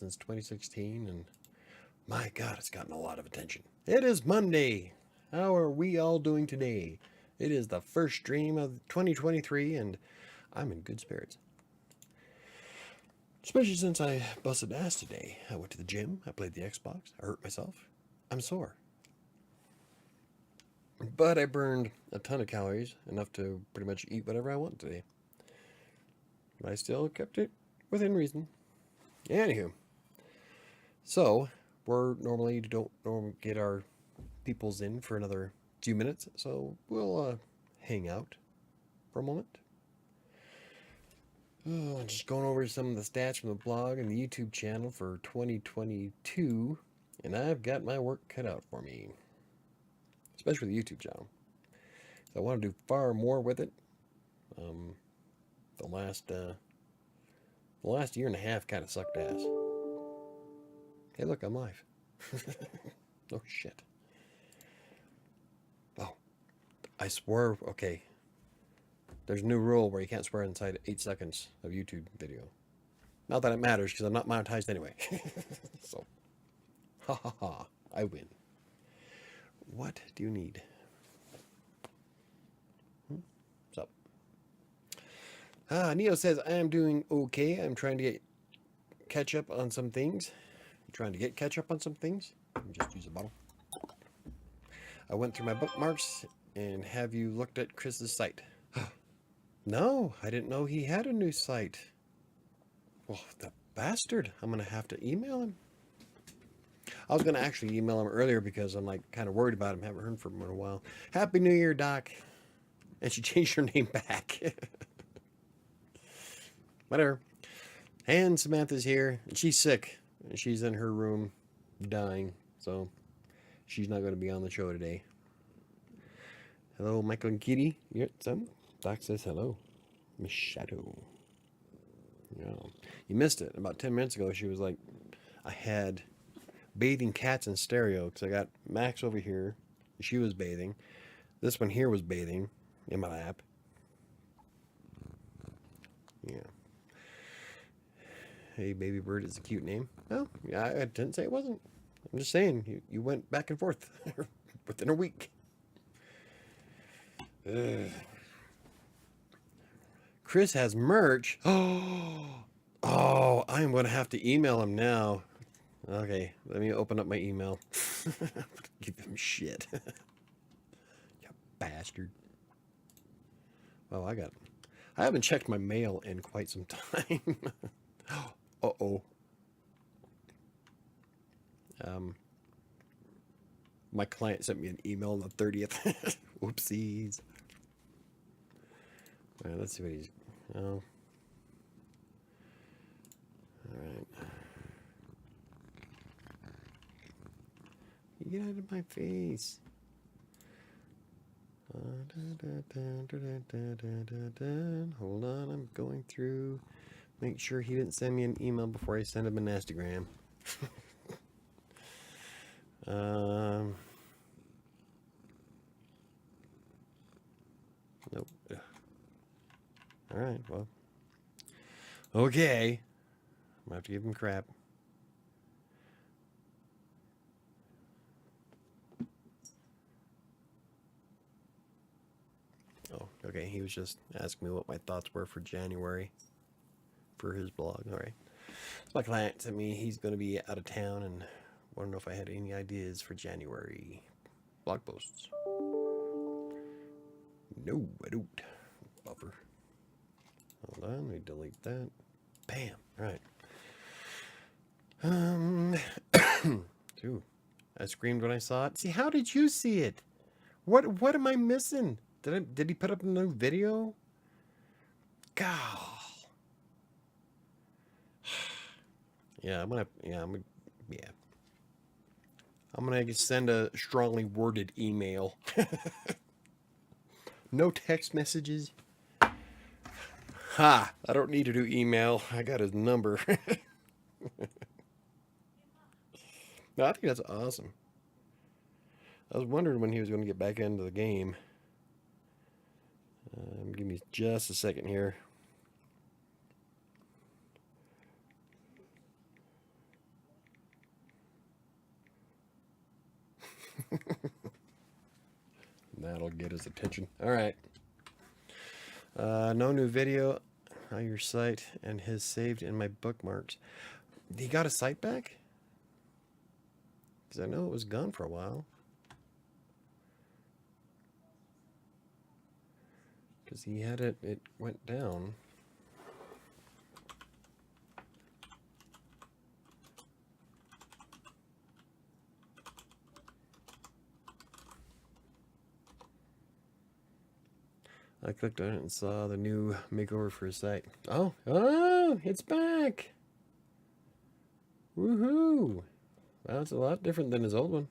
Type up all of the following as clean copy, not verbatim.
since 2016, and my God, it's gotten a lot of attention. It is Monday. How are we all doing today? It is the first stream of 2023, and I'm in good spirits. Especially since I busted ass today. I went to the gym, I played the Xbox, I hurt myself. I'm sore. But I burned a ton of calories, enough to pretty much eat whatever I want today. But I still kept it within reason. Anywho, so we're normally don't get our peoples in for another few minutes, so we'll hang out for a moment. Oh, just going over some of the stats from the blog and the YouTube channel for 2022, and I've got my work cut out for me, especially the YouTube channel. So I want to do far more with it. The last year and a half kind of sucked ass. Hey, look, I'm live. Oh shit. Oh, I swore. Okay. There's a new rule where you can't swear inside 8 seconds of YouTube video. Not that it matters, because I'm not monetized anyway. So, ha ha ha, I win. What do you need? What's up? Neo says, I am doing okay. I'm trying to get catch up on some things. You trying to get catch up on some things? Let me just use a bottle. I went through my bookmarks, and have you looked at Chris's site? No, I didn't know he had a new site. Well, the bastard. I'm going to have to email him. I was going to actually email him earlier because I'm like kind of worried about him. Haven't heard from him in a while. Happy New Year, Doc. And she changed her name back. Whatever. And Samantha's here. And she's sick. And she's in her room dying. So she's not going to be on the show today. Hello, Michael and Kitty. You got some? Doc says hello. Miss Shadow. Yeah. You missed it. About 10 minutes ago, she was like, I had bathing cats in stereo because I got Max over here. She was bathing. This one here was bathing in my lap. Yeah. Hey, Baby Bird is a cute name. No, I didn't say it wasn't. I'm just saying, you went back and forth within a week. Ugh. Chris has merch. Oh, I'm going to have to email him now. Okay, let me open up my email. Give him shit. You bastard. Well, I haven't checked my mail in quite some time. Uh-oh. My client sent me an email on the 30th. Whoopsies. All right, let's see what he's... Oh. All right. Get out of my face. Hold on, I'm going through. Make sure he didn't send me an email before I send him an Instagram. Nope. All right, well. Okay. I'm gonna have to give him crap. Oh, okay. He was just asking me what my thoughts were for January for his blog. All right. So my client sent me, he's going to be out of town and want to know if I had any ideas for January blog posts. No, I don't. Buffer. Hold on, let me delete that. Bam. All right. Ooh, I screamed when I saw it. See, how did you see it? What am I missing? Did he put up a new video? God. Yeah, I'm gonna send a strongly worded email. No text messages. Ha! I don't need to do email. I got his number. No, I think that's awesome. I was wondering when he was going to get back into the game. Give me just a second here. That'll get his attention. All right. No new video on your site and his saved in my bookmarks. He got his site back? Because I know it was gone for a while. Because he had it, it went down. I clicked on it and saw the new makeover for his site. Oh, it's back! Woohoo! Wow, it's a lot different than his old one.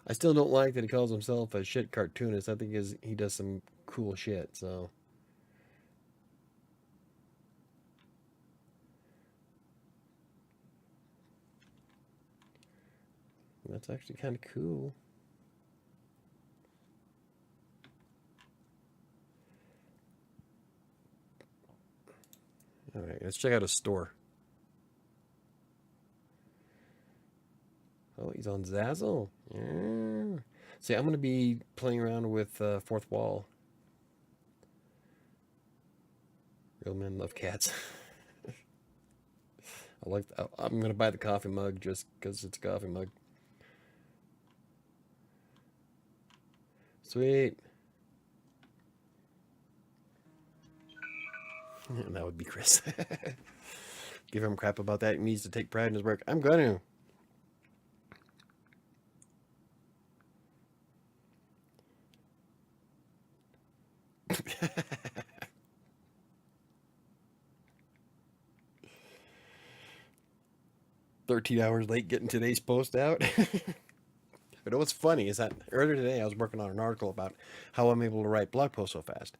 I still don't like that he calls himself a shit cartoonist. I think he does some cool shit, so. That's actually kind of cool. All right, let's check out his store. Oh, he's on Zazzle. Yeah. See, I'm going to be playing around with Fourth Wall. Real men love cats. I'm going to buy the coffee mug just because it's a coffee mug. Sweet. That would be Chris. Give him crap about that. He needs to take pride in his work. I'm going to. 13 hours late getting today's post out. But what's funny is that earlier today I was working on an article about how I'm able to write blog posts so fast.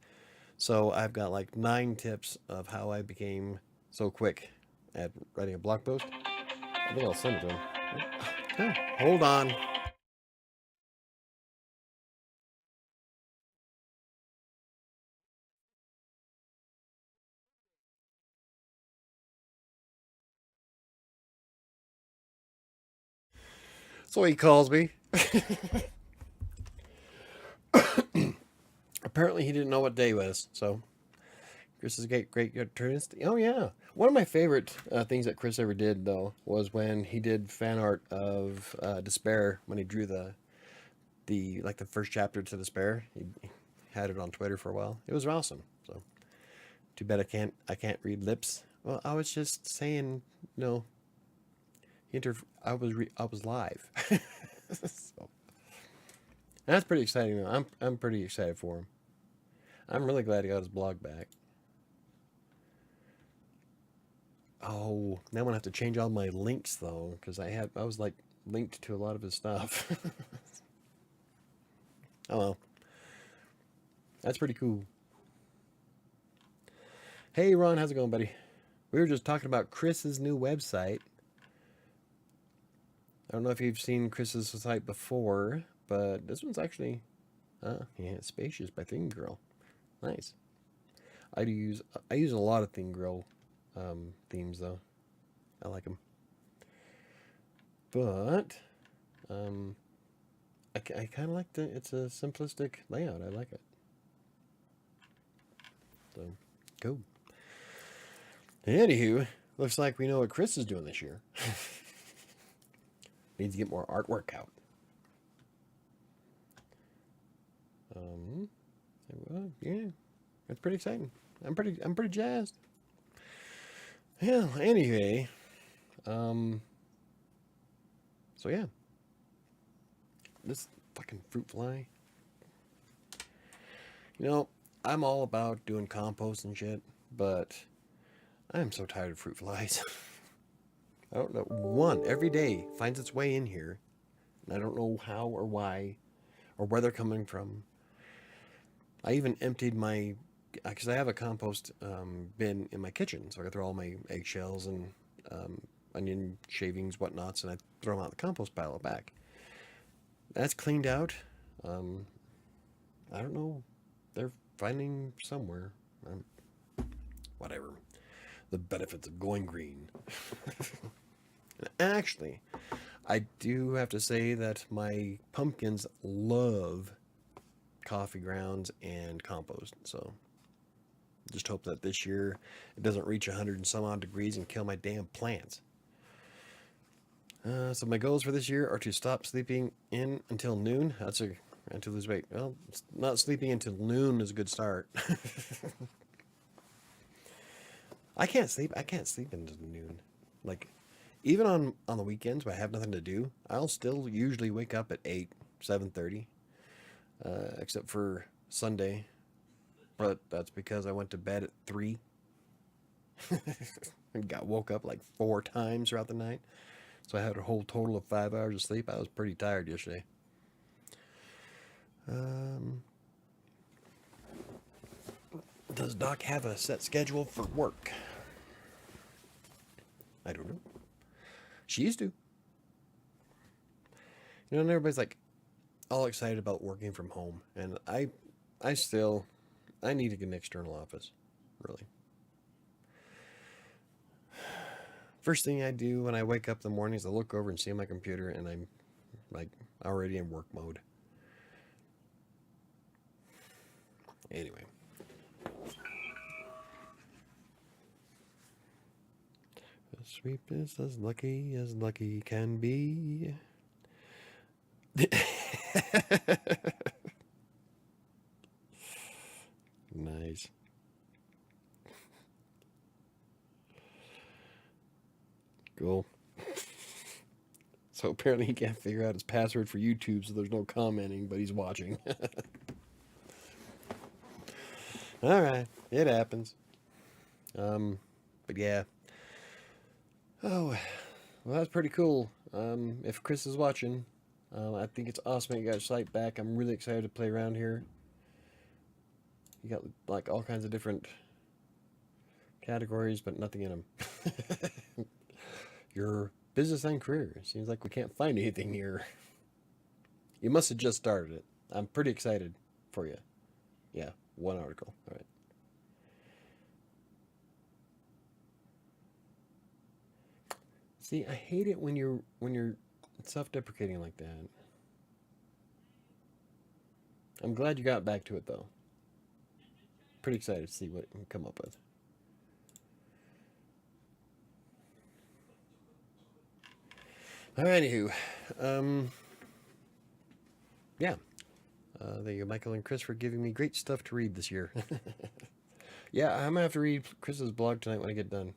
So I've got like 9 tips of how I became so quick at writing a blog post. I think I'll send it to him. Oh, hold on. So he calls me. Apparently he didn't know what day it was, so Chris is a great cartoonist. Oh yeah, one of my favorite things that Chris ever did though was when he did fan art of Despair, when he drew the like the first chapter to Despair. He had it on Twitter for a while. It was awesome. So too bad I can't read lips. Well, I was just saying, no. I was live. So that's pretty exciting though. I'm pretty excited for him. I'm really glad he got his blog back. Oh, now I'm gonna have to change all my links though, because I was like linked to a lot of his stuff. Oh well, that's pretty cool. Hey Ron, how's it going, buddy? We were just talking about Chris's new website. I don't know if you've seen Chris's site before, but this one's actually, yeah, Spacious by Theme Girl. Nice. I use a lot of Theme Girl themes though. I like them. But I kind of like it's a simplistic layout. I like it. So, cool. Anywho, looks like we know what Chris is doing this year. Needs to get more artwork out. Well, yeah, that's pretty exciting. I'm pretty jazzed. Yeah. Anyway, so yeah, this fucking fruit fly. You know, I'm all about doing compost and shit, but I'm so tired of fruit flies. I don't know. One every day finds its way in here, and I don't know how or why or where they're coming from. I even emptied my, because I have a compost bin in my kitchen, so I throw all my eggshells and onion shavings, whatnots, and I throw them out in the compost pile back. That's cleaned out. I don't know. They're finding somewhere. Whatever. The benefits of going green. Actually, I do have to say that my pumpkins love coffee grounds and compost. So just hope that this year it doesn't reach 100 and some odd degrees and kill my damn plants. So my goals for this year are to stop sleeping in until noon. And to lose weight. Well, not sleeping until noon is a good start. I can't sleep. I can't sleep until noon. Like, even on the weekends when I have nothing to do, I'll still usually wake up at 8, 7:30, except for Sunday. But that's because I went to bed at 3 and got woke up like 4 times throughout the night. So I had a whole total of 5 hours of sleep. I was pretty tired yesterday. Does Doc have a set schedule for work? I don't know. She used to. You know, and everybody's like all excited about working from home, and I need to get an external office, really. First thing I do when I wake up in the morning is I look over and see my computer, and I'm like already in work mode. Anyway. The sweep is as lucky can be. Nice. Cool. So apparently he can't figure out his password for YouTube, so there's no commenting, but he's watching. All right, it happens. But yeah. Oh, well, that's pretty cool. If Chris is watching, I think it's awesome that you got your site back. I'm really excited to play around here. You got like all kinds of different categories, but nothing in them. Your business and career. Seems like we can't find anything here. You must have just started it. I'm pretty excited for you. Yeah, one article. All right. See, I hate it when you're self-deprecating like that. I'm glad you got back to it though. Pretty excited to see what you can come up with. All right, anywho, yeah. Thank you, Michael and Chris, for giving me great stuff to read this year. Yeah, I'm gonna have to read Chris's blog tonight when I get done.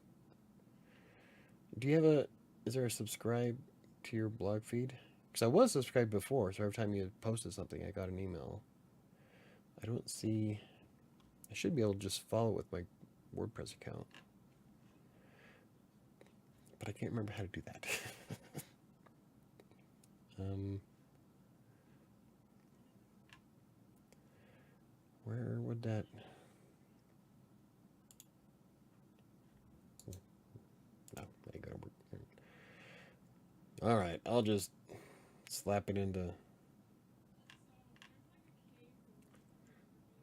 Do you have a? Is there a subscribe to your blog feed? Because I was subscribed before, so every time you posted something, I got an email. I don't see. I should be able to just follow with my WordPress account, but I can't remember how to do that. Where would that? No, I ain't gonna work. All right, I'll just slap it into.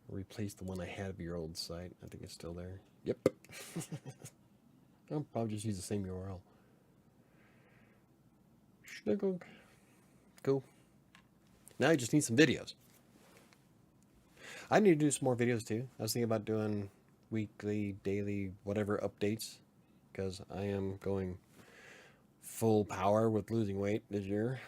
Replace the one I had of your old site. I think it's still there. Yep. I'll probably just use the same URL. Schnuggle. Cool. Now I just need some videos. I need to do some more videos too. I was thinking about doing weekly, daily, whatever updates, because I am going full power with losing weight this year.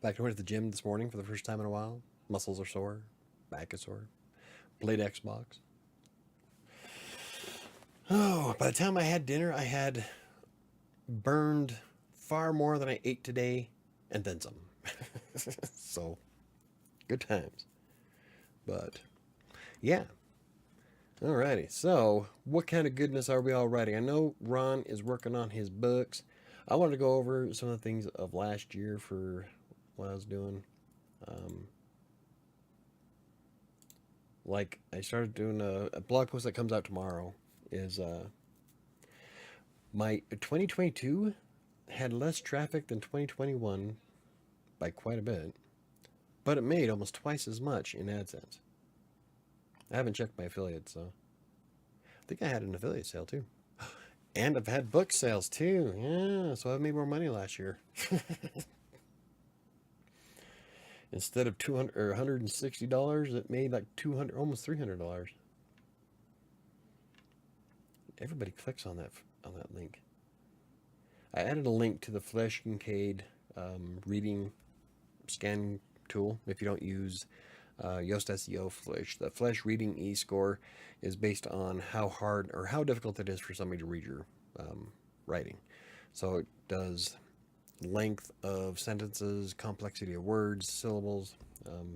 Back to went to the gym this morning for the first time in a while. Muscles are sore, back is sore. Played Xbox. Oh, by the time I had dinner, I had burned far more than I ate today, and then some. So, good times. But, yeah. Alrighty, so what kind of goodness are we all writing? I know Ron is working on his books. I wanted to go over some of the things of last year for what I was doing. Like, I started doing a blog post that comes out tomorrow. Is my 2022 had less traffic than 2021 by quite a bit, but it made almost twice as much in AdSense. I haven't checked my affiliate, so I think I had an affiliate sale too. And I've had book sales too. Yeah, so I've made more money last year. Instead of $200 or $160, it made like $200, almost $300. Everybody clicks on that link. I added a link to the Flash Kincaid reading scan tool. If you don't use Yoast SEO Flash, the Flash Reading E-score is based on how hard or how difficult it is for somebody to read your writing. So it does length of sentences, complexity of words, syllables,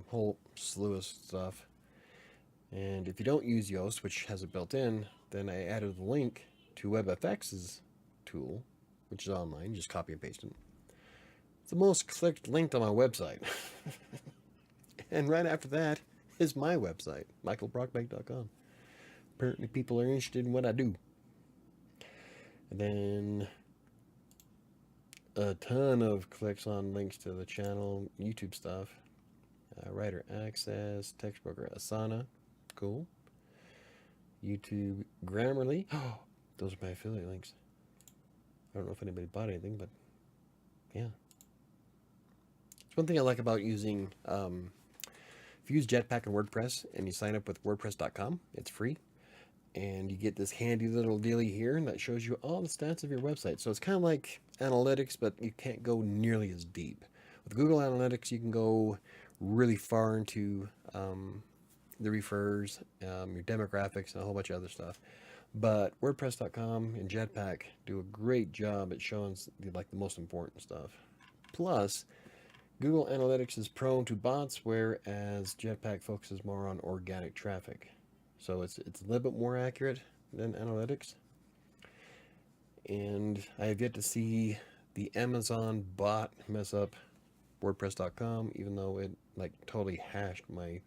whole slew of stuff. And if you don't use Yoast, which has it built in, then I added a link to WebFX's tool, which is online. Just copy and paste it. It's the most clicked link on my website. And right after that is my website, michaelbrockbank.com. Apparently people are interested in what I do. And then a ton of clicks on links to the channel, YouTube stuff. Writer Access, Text Broker Asana. Cool. YouTube Grammarly. Oh, those are my affiliate links. I don't know if anybody bought anything, but yeah. It's one thing I like about using, if you use Jetpack and WordPress and you sign up with WordPress.com, it's free. And you get this handy little dealie here that shows you all the stats of your website. So it's kind of like analytics, but you can't go nearly as deep. With Google Analytics, you can go really far into the refers, your demographics, and a whole bunch of other stuff. But WordPress.com and Jetpack do a great job at showing the most important stuff. Plus, Google Analytics is prone to bots, whereas Jetpack focuses more on organic traffic. So it's a little bit more accurate than Analytics. And I have yet to see the Amazon bot mess up WordPress.com, even though it totally hashed my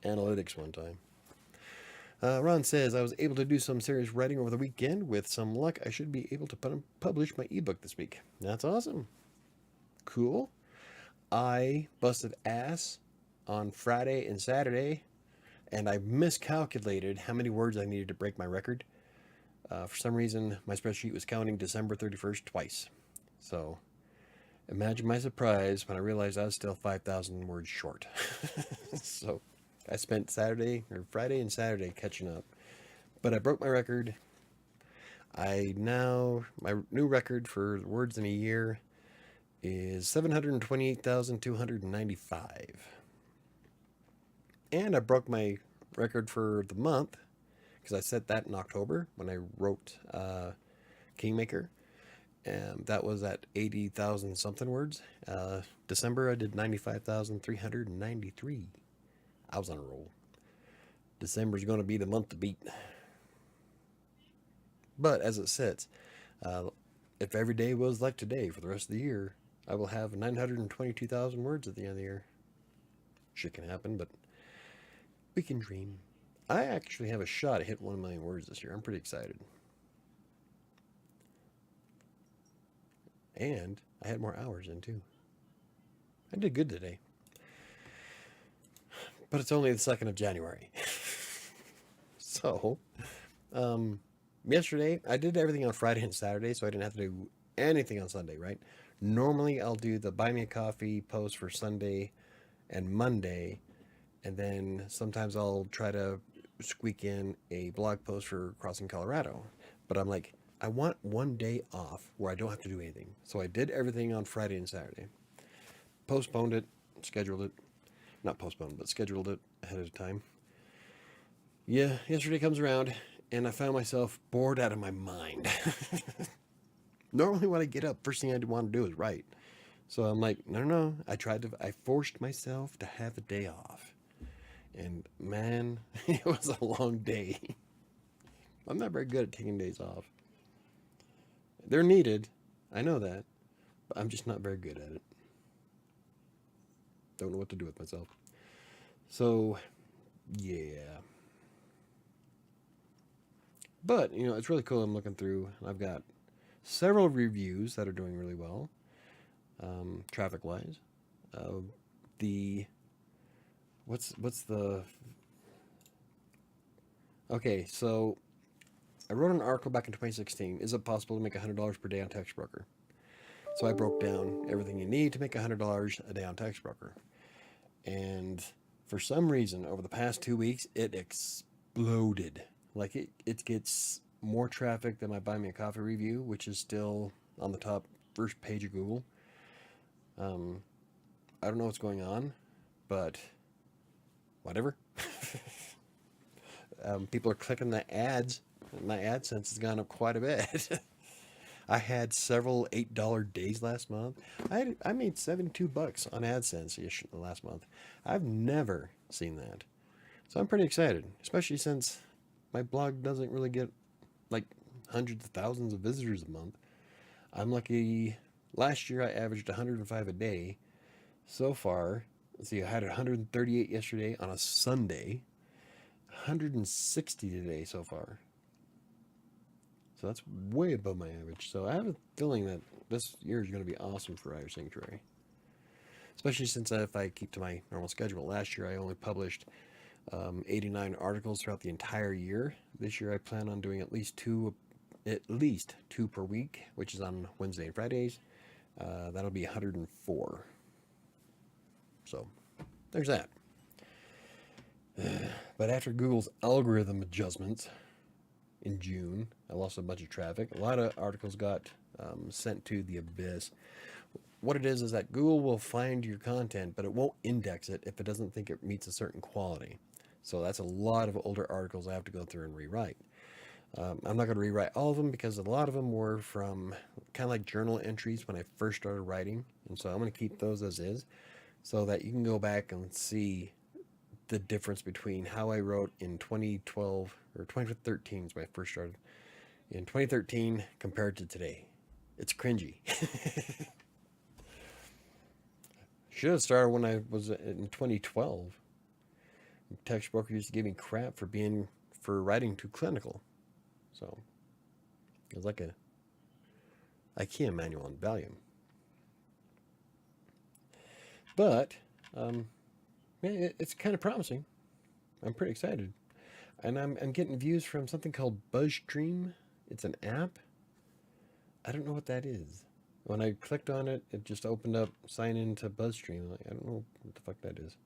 Analytics one time. Ron says, I was able to do some serious writing over the weekend. With some luck, I should be able to publish my ebook this week. That's awesome. Cool. I busted ass on Friday and Saturday, and I miscalculated how many words I needed to break my record. For some reason, my spreadsheet was counting December 31st twice. So imagine my surprise when I realized I was still 5,000 words short. So I spent Friday and Saturday catching up. But I broke my record. My new record for words in a year is 728,295. And I broke my record for the month, because I set that in October when I wrote Kingmaker. And that was at 80,000 something words. December I did 95,393. I was on a roll. December's going to be the month to beat. But as it sits, if every day was like today for the rest of the year, I will have 922,000 words at the end of the year. Shit can happen, but we can dream. I actually have a shot at hitting 1 million words this year. I'm pretty excited. And I had more hours in too. I did good today. But it's only the 2nd of January. So, yesterday, I did everything on Friday and Saturday, so I didn't have to do anything on Sunday, right? Normally, I'll do the Buy Me a Coffee post for Sunday and Monday, and then sometimes I'll try to squeak in a blog post for Crossing Colorado. But I'm like, I want one day off where I don't have to do anything. So I did everything on Friday and Saturday. Postponed it, scheduled it. Not postponed, but scheduled it ahead of time. Yeah, yesterday comes around, and I found myself bored out of my mind. Normally when I get up, first thing I want to do is write. So I'm like, no. I forced myself to have a day off. And man, it was a long day. I'm not very good at taking days off. They're needed. I know that. But I'm just not very good at it. Don't know what to do with myself. So, yeah. But, it's really cool. I'm looking through. I've got several reviews that are doing really well, traffic-wise. What's the... Okay, so I wrote an article back in 2016. Is it possible to make $100 per day on TextBroker? So I broke down everything you need to make $100 a day on TextBroker. And for some reason, over the past 2 weeks, it exploded. Like it gets more traffic than my Buy Me a Coffee review, which is still on the top first page of Google. I don't know what's going on, but whatever. People are clicking the ads. My AdSense has gone up quite a bit. I had several $8 days last month. I made $72 on AdSense last month. I've never seen that. So I'm pretty excited, especially since my blog doesn't really get like hundreds of thousands of visitors a month. I'm lucky. Last year I averaged 105 a day. So far, let's see, I had 138 yesterday on a Sunday. 160 today so far. So that's way above my average. So I have a feeling that this year is going to be awesome for WriterSanctuary. Especially since if I keep to my normal schedule. Last year I only published 89 articles throughout the entire year. This year I plan on doing at least two per week, which is on Wednesday and Fridays. That'll be 104. So there's that. But after Google's algorithm adjustments in June, I lost a bunch of traffic. A lot of articles got sent to the abyss. What it is that Google will find your content, but it won't index it if it doesn't think it meets a certain quality. So that's a lot of older articles I have to go through and rewrite. I'm not going to rewrite all of them because a lot of them were from kind of like journal entries when I first started writing. And so I'm going to keep those as is so that you can go back and see the difference between how I wrote in 2012 or 2013 is when I first started. In 2013 compared to today. It's cringy. Should have started when I was in 2012. TextBroker used to give me crap for writing too clinical. So it was like a IKEA manual on Valium. But it's kind of promising. I'm pretty excited. And I'm getting views from something called BuzzStream. It's an app. I don't know what that is. When I clicked on it, it just opened up sign in to BuzzStream. I don't know what the fuck that is.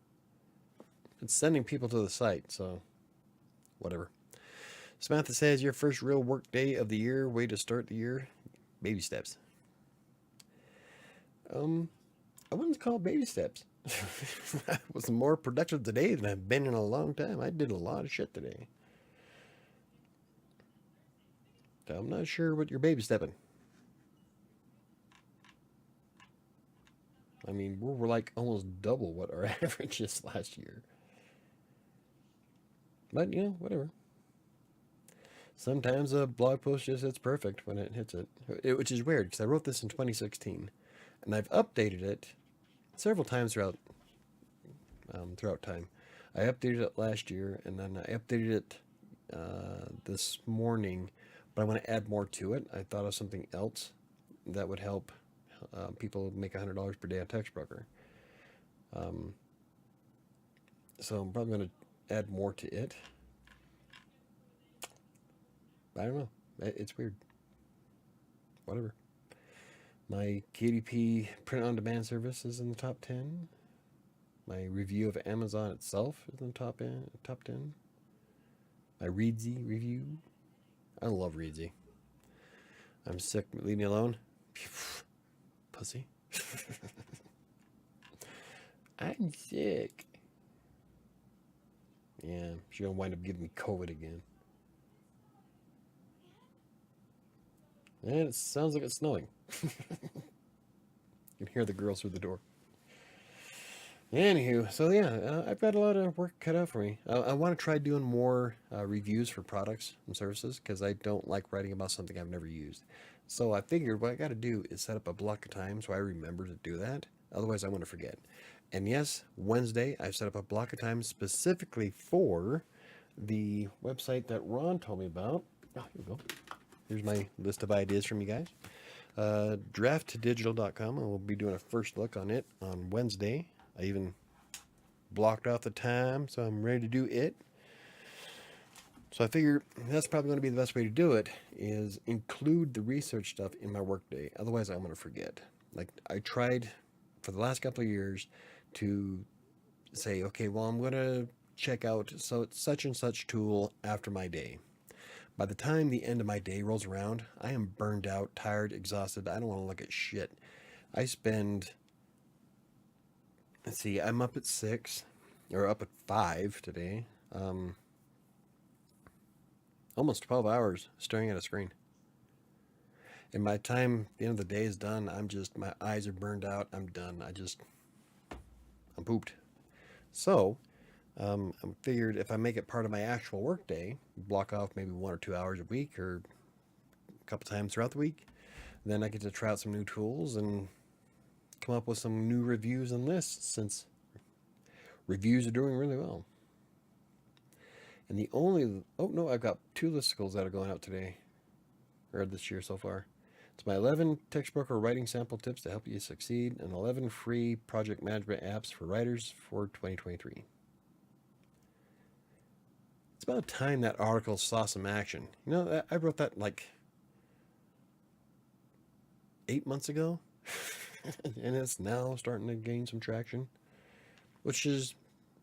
It's sending people to the site, so whatever. Samantha says, your first real work day of the year, way to start the year, baby steps. I wouldn't call it baby steps. I was more productive today than I've been in a long time. I did a lot of shit today. So I'm not sure what you're baby stepping. I mean, we're like almost double what our average is last year. But, whatever. Sometimes a blog post just hits perfect when it hits it. Which is weird, because I wrote this in 2016. And I've updated it several times throughout time. I updated it last year, and then I updated it this morning. But I want to add more to it. I thought of something else that would help people make $100 per day on TextBroker. So I'm probably going to add more to it. I don't know. It's weird. Whatever. My KDP print-on-demand service is in the top 10. My review of Amazon itself is in the top 10. My Reedsy review. I love Reedsy. I'm sick. Leave me alone. Pussy. I'm sick. Yeah, she's gonna wind up giving me COVID again. And it sounds like it's snowing. You can hear the girls through the door. Anywho, so yeah, I've got a lot of work cut out for me. I want to try doing more reviews for products and services because I don't like writing about something I've never used. So I figured what I got to do is set up a block of time so I remember to do that. Otherwise, I'm going to forget. And yes, Wednesday, I've set up a block of time specifically for the website that Ron told me about. Oh, here we go. Here's my list of ideas from you guys. Draftdigital.com. and we'll be doing a first look on it on Wednesday. I even blocked off the time, so I'm ready to do it. So I figure that's probably going to be the best way to do it is include the research stuff in my workday. Otherwise, I'm going to forget. Like I tried for the last couple of years to say, okay, well, I'm going to check out such and such tool after my day. By the time the end of my day rolls around, I am burned out, tired, exhausted. I don't want to look at shit. I spend, let's see, I'm up at 6 or up at 5 today. Almost 12 hours staring at a screen. And by the time the end of the day is done, my eyes are burned out. I'm done. I'm pooped. So, I figured if I make it part of my actual work day, block off maybe 1 or 2 hours a week or a couple times throughout the week, then I get to try out some new tools and come up with some new reviews and lists since reviews are doing really well. And I've got 2 listicles that are going out today, or this year so far. It's my 11 textbook or writing sample tips to help you succeed and 11 free project management apps for writers for 2023. It's about time that article saw some action. I wrote that like 8 months ago, and it's now starting to gain some traction, which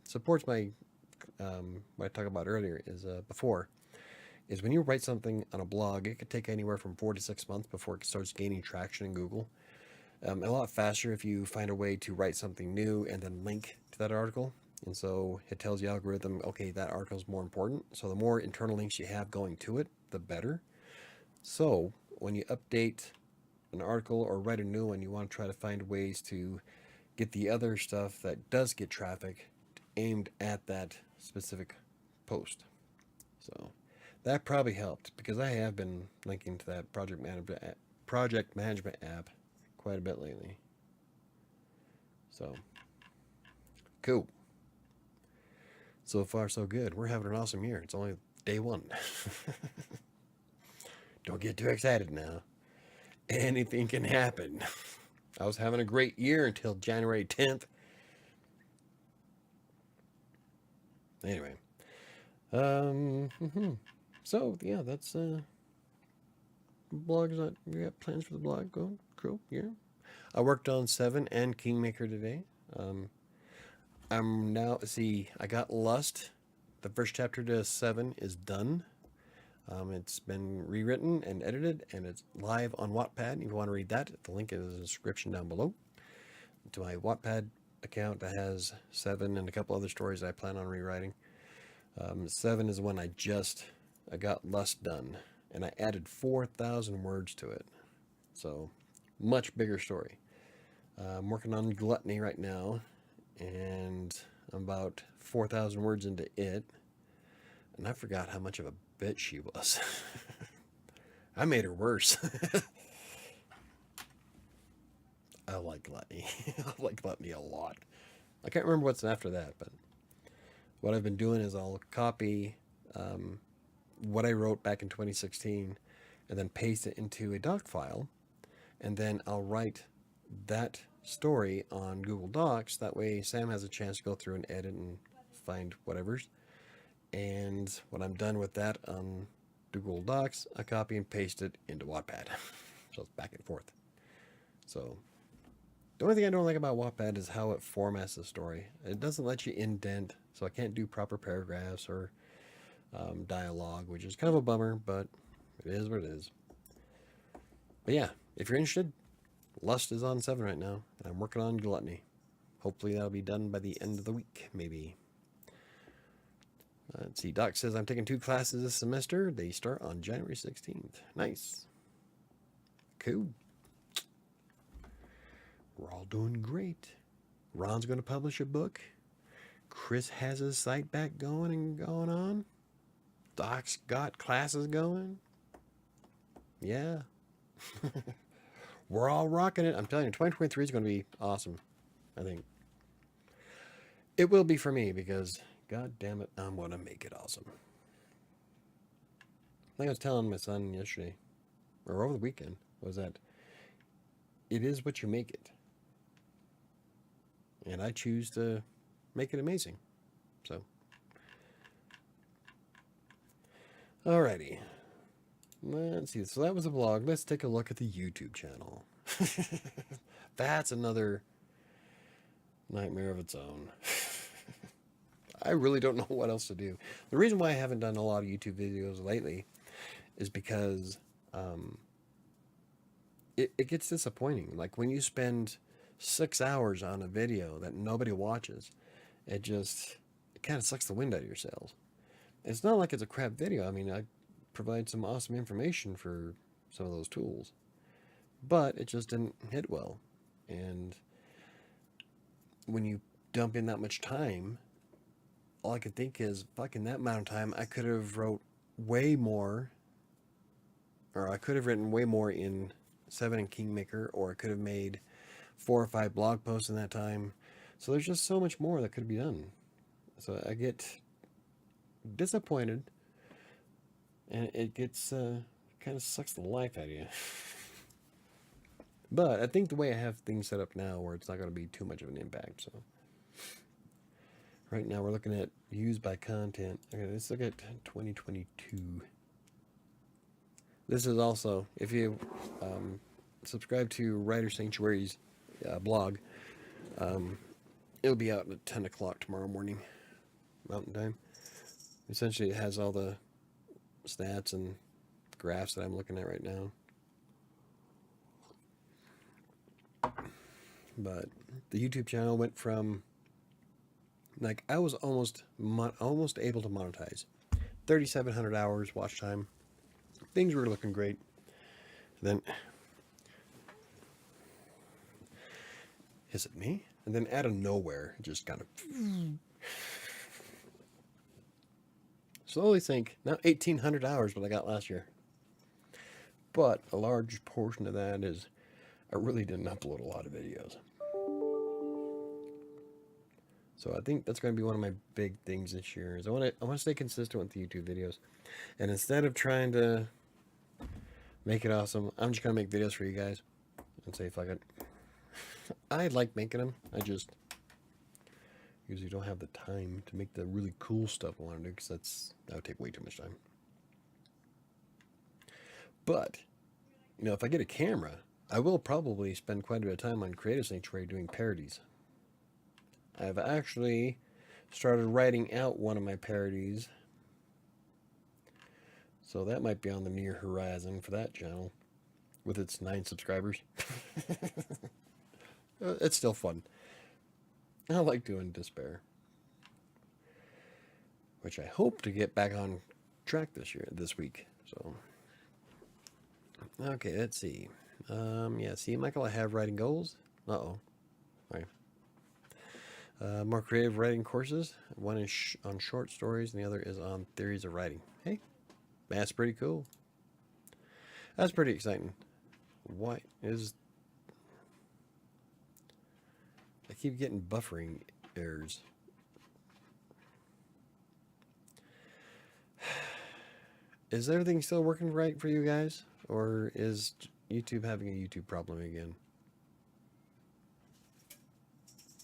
supports my what I talked about earlier is when you write something on a blog, it could take anywhere from 4 to 6 months before it starts gaining traction in Google. A lot faster if you find a way to write something new and then link to that article. And so it tells the algorithm, okay, that article is more important. So the more internal links you have going to it, the better. So when you update an article or write a new one, you want to try to find ways to get the other stuff that does get traffic aimed at that specific post. So that probably helped because I have been linking to that project management app quite a bit lately. So cool. So far, so good. We're having an awesome year. It's only day 1. Don't get too excited now. Anything can happen. I was having a great year until January 10th. Anyway. So, yeah, that's blogs. We got plans for the blog going. Cool. Yeah. I worked on 7 and Kingmaker today. I got Lust. The first chapter to 7 is done. It's been rewritten and edited, and it's live on Wattpad. If you want to read that, the link is in the description down below. To my Wattpad account that has 7 and a couple other stories I plan on rewriting. 7 is when I got Lust done, and I added 4,000 words to it. So, much bigger story. I'm working on Gluttony right now, and I'm about 4,000 words into it, and I forgot how much of a bitch she was. I made her worse. I like Gluttony. I like Gluttony a lot. I can't remember what's after that, but what I've been doing is I'll copy what I wrote back in 2016 and then paste it into a doc file, and then I'll write that story on Google Docs. That way Sam has a chance to go through and edit and find whatever's. And when I'm done with that on Google Docs, I copy and paste it into Wattpad. So it's back and forth. So the only thing I don't like about Wattpad is how it formats the story. It doesn't let you indent, so I can't do proper paragraphs or dialogue, which is kind of a bummer, but it is what it is. But yeah, if you're interested, Lust is on 7 right now, and I'm working on Gluttony. Hopefully that'll be done by the end of the week, maybe. Let's see, Doc says I'm taking 2 classes this semester. They start on January 16th. Nice. Cool. We're all doing great. Ron's going to publish a book. Chris has his site back going and going on. Doc's got classes going. Yeah. We're all rocking it. I'm telling you, 2023 is going to be awesome, I think. It will be for me because, God damn it, I'm going to make it awesome. I think I was telling my son yesterday, or over the weekend, was that it is what you make it. And I choose to make it amazing. So, Alrighty. Let's see. So that was a blog. Let's take a look at the YouTube channel. That's another nightmare of its own. I really don't know what else to do. The reason why I haven't done a lot of YouTube videos lately is because it gets disappointing. Like when you spend 6 hours on a video that nobody watches, it kind of sucks the wind out of your sails. It's not like it's a crap video. I mean, I provide some awesome information for some of those tools, but it just didn't hit well. And when you dump in that much time, all I could think is, fucking that amount of time, I could have wrote way more, or I could have written way more in 7 and Kingmaker, or I could have made 4 or 5 blog posts in that time. So there's just so much more that could be done. So I get disappointed, and it gets kind of sucks the life out of you. But I think the way I have things set up now, where it's not going to be too much of an impact. So right now we're looking at views by content. Okay, let's look at 2022. This is also, if you subscribe to WriterSanctuary's blog, it'll be out at 10 o'clock tomorrow morning, Mountain Time. Essentially, it has all the stats and graphs that I'm looking at right now. But the YouTube channel went from, like, I was almost able to monetize. 3,700 hours watch time. Things were looking great. Then, is it me? And then out of nowhere, it just kind of slowly sank. Now 1,800 hours, what I got last year. But a large portion of that is I really didn't upload a lot of videos. So I think that's going to be one of my big things this year. Is I want to stay consistent with the YouTube videos, and instead of trying to make it awesome, I'm just going to make videos for you guys and say fuck it. I like making them. I just usually don't have the time to make the really cool stuff I want to do, because that would take way too much time. But if I get a camera, I will probably spend quite a bit of time on Creative Sanctuary doing parodies. I've actually started writing out one of my parodies, so that might be on the near horizon for that channel with its 9 subscribers. It's still fun. I like doing Despair, which I hope to get back on track this week. So, okay, let's see. Yeah, see, Michael, I have writing goals. Uh-oh. All right. More creative writing courses. One is on short stories, and the other is on theories of writing. Hey, that's pretty cool. That's pretty exciting. Why is... I keep getting buffering errors. Is everything still working right for you guys? Or is YouTube having a YouTube problem again?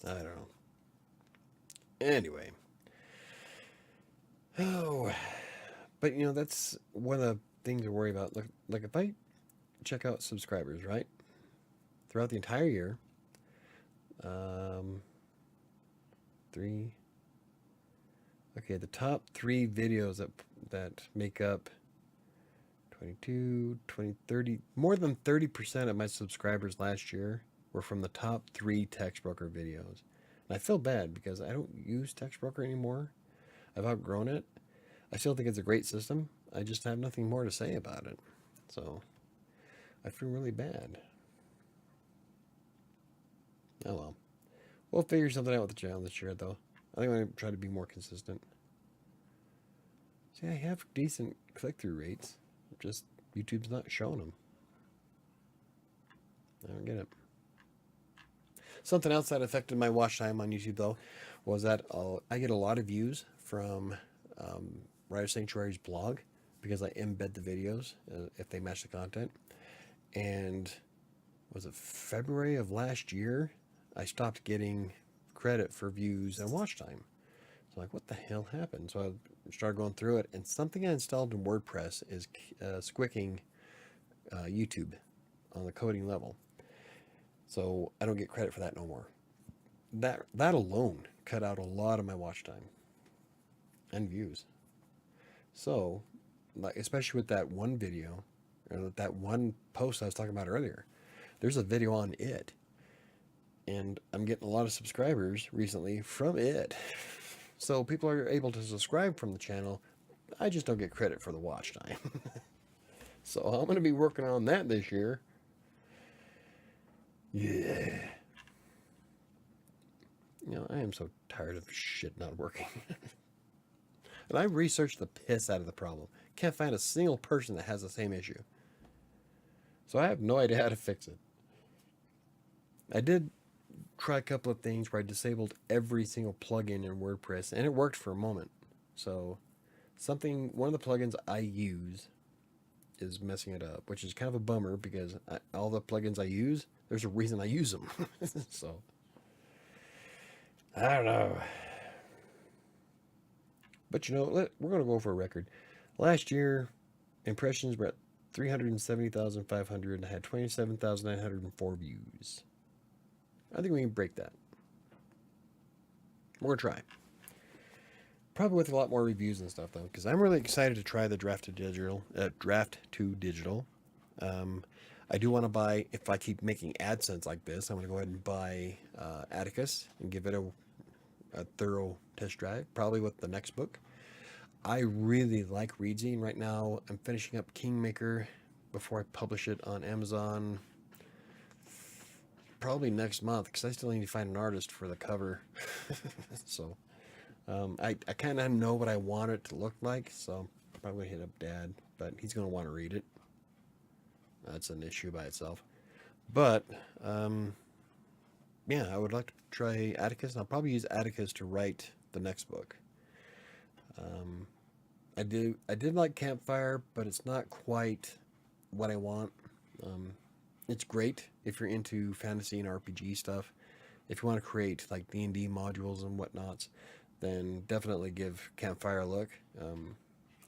I don't know. Anyway. Oh. But, that's one of the things to worry about. Like if I check out subscribers, right? Throughout the entire year. 3. Okay, the top 3 videos that make up 22, 20, 30, more than 30% of my subscribers last year were from the top 3 TextBroker videos. And I feel bad because I don't use TextBroker anymore. I've outgrown it. I still think it's a great system. I just have nothing more to say about it. So I feel really bad. Oh well. We'll figure something out with the channel this year, though. I think I'm going to try to be more consistent. See, I have decent click-through rates. Just YouTube's not showing them. I don't get it. Something else that affected my watch time on YouTube, though, was that I get a lot of views from Writer Sanctuary's blog because I embed the videos if they match the content. And was it February of last year? I stopped getting credit for views and watch time. like, what the hell happened? So I started going through it, and something I installed in WordPress is squicking YouTube on the coding level. So I don't get credit for that no more. That alone cut out a lot of my watch time and views. So, like, especially with that one video, or that one post I was talking about earlier, there's a video on it, and I'm getting a lot of subscribers recently from it. So people are able to subscribe from the channel. I just don't get credit for the watch time. So I'm going to be working on that this year. Yeah. You know, I am so tired of shit not working. And I researched the piss out of the problem. Can't find a single person that has the same issue. So I have no idea how to fix it. I did try a couple of things where I disabled every single plugin in WordPress, and it worked for a moment. So one of the plugins I use is messing it up, which is kind of a bummer because all the plugins I use, there's a reason I use them. So I don't know. But you know, we're going to go for a record. Last year, impressions were at 370,500 and I had 27,904 views. I think we can break that. We're going to try. Probably with a lot more reviews and stuff, though, because I'm really excited to try the Draft to Digital. I do want to buy, if I keep making AdSense like this, I'm going to go ahead and buy Atticus and give it a thorough test drive, probably with the next book. I really like Readzine right now. I'm finishing up Kingmaker before I publish it on Amazon probably next month, because I still need to find an artist for the cover. So I kind of know what I want it to look like, so I'm probably going to hit up Dad, but he's going to want to read it. That's an issue by itself. But yeah, I would like to try Atticus, and I'll probably use Atticus to write the next book. I did like Campfire, but it's not quite what I want. It's great if you're into fantasy and RPG stuff. If you want to create like D&D modules and whatnots, then definitely give Campfire a look.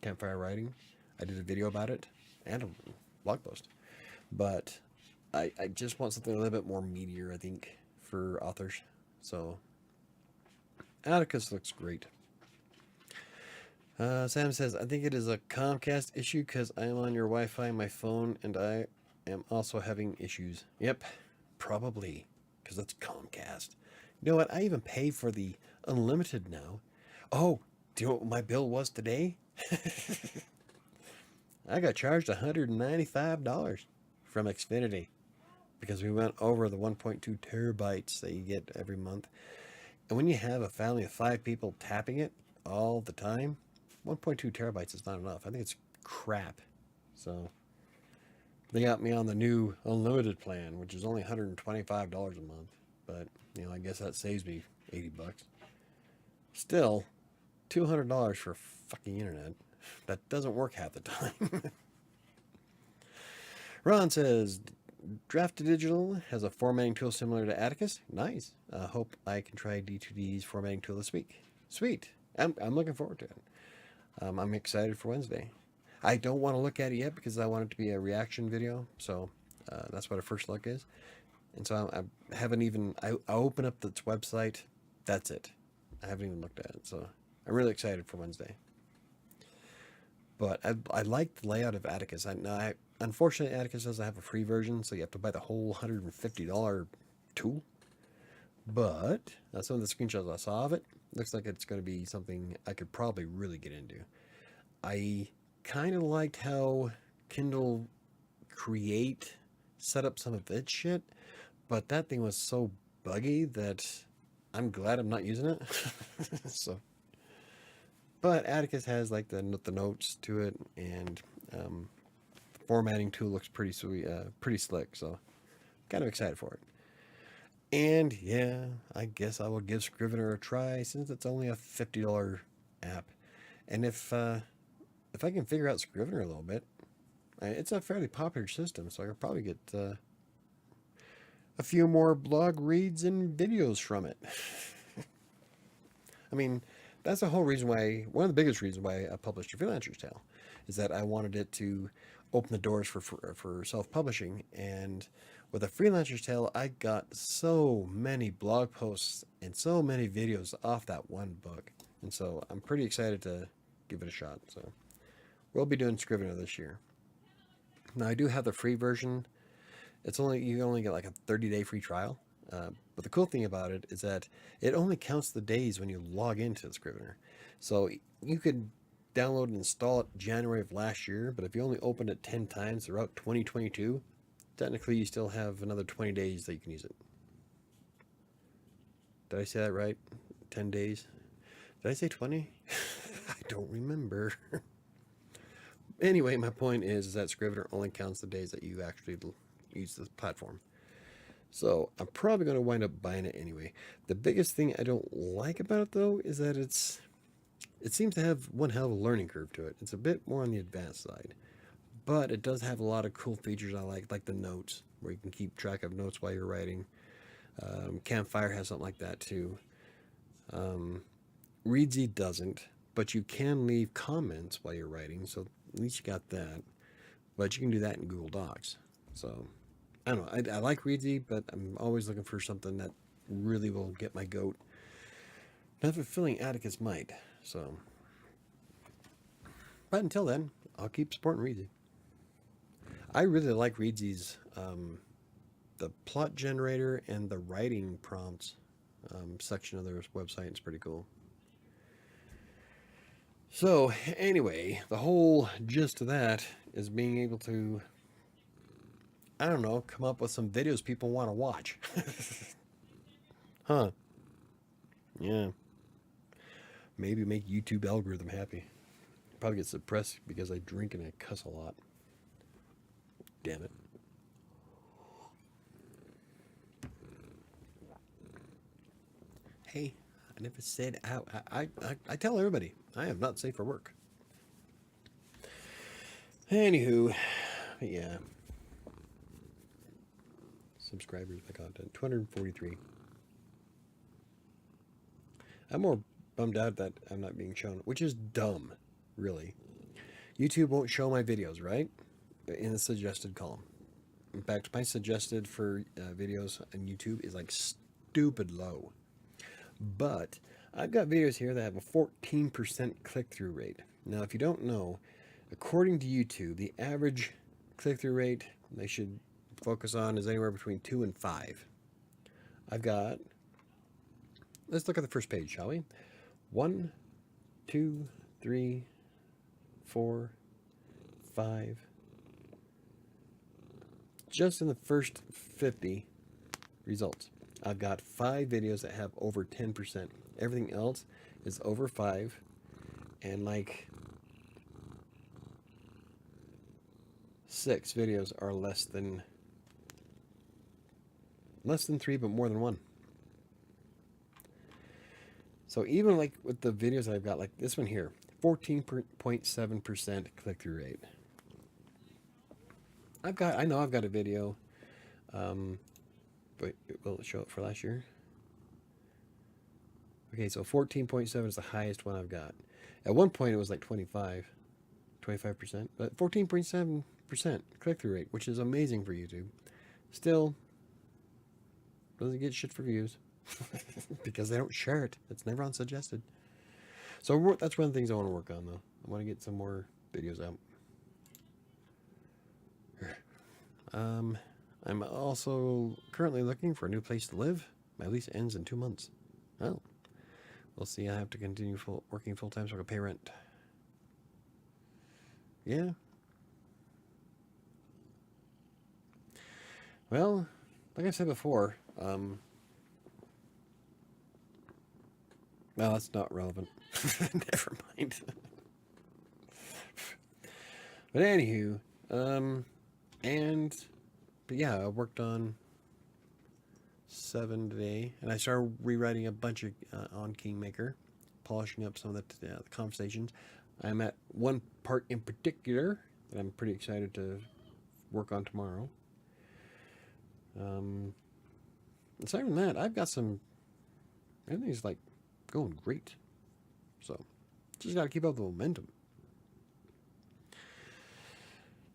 Campfire writing. I did a video about it and a blog post. But I just want something a little bit more meatier, I think, for authors. So Atticus looks great. Sam says, I think it is a Comcast issue because I am on your Wi-Fi on my phone and I am also having issues. Yep, probably, because that's Comcast. You know what? I even pay for the unlimited now. Oh, do you know what my bill was today? I got charged $195 from Xfinity because we went over the 1.2 terabytes that you get every month. And when you have a family of 5 people tapping it all the time, 1.2 terabytes is not enough. I think it's crap. So they got me on the new unlimited plan, which is only $125 a month. But, you know, I guess that saves me $80. Still, $200 for fucking internet. That doesn't work half the time. Ron says, Draft to Digital has a formatting tool similar to Atticus. Nice. Hope I can try D2D's formatting tool this week. Sweet. I'm looking forward to it. I'm excited for Wednesday. I don't want to look at it yet because I want it to be a reaction video. So that's what a first look is. And so I haven't even, I open up its website. That's it. I haven't even looked at it. So I'm really excited for Wednesday. But I like the layout of Atticus. Unfortunately, Atticus doesn't have a free version, so you have to buy the whole $150 tool. But some of the screenshots I saw of it, looks like it's going to be something I could probably really get into. I kind of liked how Kindle Create set up some of its shit, but that thing was so buggy that I'm glad I'm not using it. So, but Atticus has like the notes to it, and the formatting tool looks pretty sweet, pretty slick. So, kind of excited for it. And yeah, I guess I will give Scrivener a try since it's only a $50 app. And if I can figure out Scrivener a little bit, it's a fairly popular system, so I could probably get a few more blog reads and videos from it. I mean, That's the whole reason why, one of the biggest reasons why I published a Freelancer's Tale, is that I wanted it to open the doors for self-publishing. And with a Freelancer's Tale, I got so many blog posts and so many videos off that one book. And so I'm pretty excited to give it a shot. So we'll be doing Scrivener this year. Now I do have the free version. You only get like a 30-day free trial. But the cool thing about it is that it only counts the days when you log into the Scrivener. So you could download and install it January of last year, but if you only opened it 10 times throughout 2022, technically you still have another 20 days that you can use it. Did I say that right? 10 days? Did I say 20? I don't remember. Anyway, my point is that Scrivener only counts the days that you actually use the platform. So I'm probably going to wind up buying it anyway. The biggest thing I don't like about it, though, is that it seems to have one hell of a learning curve to it. It's a bit more on the advanced side, but it does have a lot of cool features I like the notes, where you can keep track of notes while you're writing. Campfire has something like that too. Readsy doesn't, but you can leave comments while you're writing, so at least you got that. But you can do that in Google Docs. So I don't know. I like Readsy, but I'm always looking for something that really will get my goat. Not fulfilling Atticus might. So, but until then, I'll keep supporting Readsy. I really like Readsy's the plot generator and the writing prompts section of their website is pretty cool. So anyway, the whole gist of that is being able to, I don't know, come up with some videos people want to watch. Huh. Yeah. Maybe make YouTube algorithm happy. Probably get suppressed because I drink and I cuss a lot. Damn it. Hey, I never said out. I tell everybody I am not safe for work. Anywho, yeah. Subscribers, my content 243. I'm more bummed out that I'm not being shown, which is dumb, really. YouTube won't show my videos, right? In the suggested column. In fact, my suggested for videos on YouTube is like stupid low. But I've got videos here that have a 14% click-through rate. Now, if you don't know, according to YouTube, the average click-through rate they should focus on is anywhere between 2 and 5. I've got, let's look at the first page, shall we? 1, 2, 3, 4, 5. Just in the first 50 results, I've got 5 videos that have over 10%. Everything else is over 5, and like 6 videos are less than 3, but more than 1. So even like with the videos I've got, like this one here, 14.7% click-through rate. I know I've got a video. But will it show it for last year? Okay, so 14.7 is the highest one I've got. At one point it was like 25%, but 14.7% click-through rate, which is amazing for YouTube. Still, doesn't get shit for views because they don't share it. It's never on suggested. So that's one of the things I want to work on, though. I want to get some more videos out. I'm also currently looking for a new place to live. My lease ends in 2 months. Well, we'll see. I have to continue working full-time so I can pay rent. Yeah. Well, like I said before, well, that's not relevant. Never mind. But anywho, but yeah, I worked on 7 today, and I started rewriting a bunch of on Kingmaker, polishing up some of the conversations. I'm at one part in particular that I'm pretty excited to work on tomorrow. Aside from that, I've got everything's like going great. So, just got to keep up the momentum.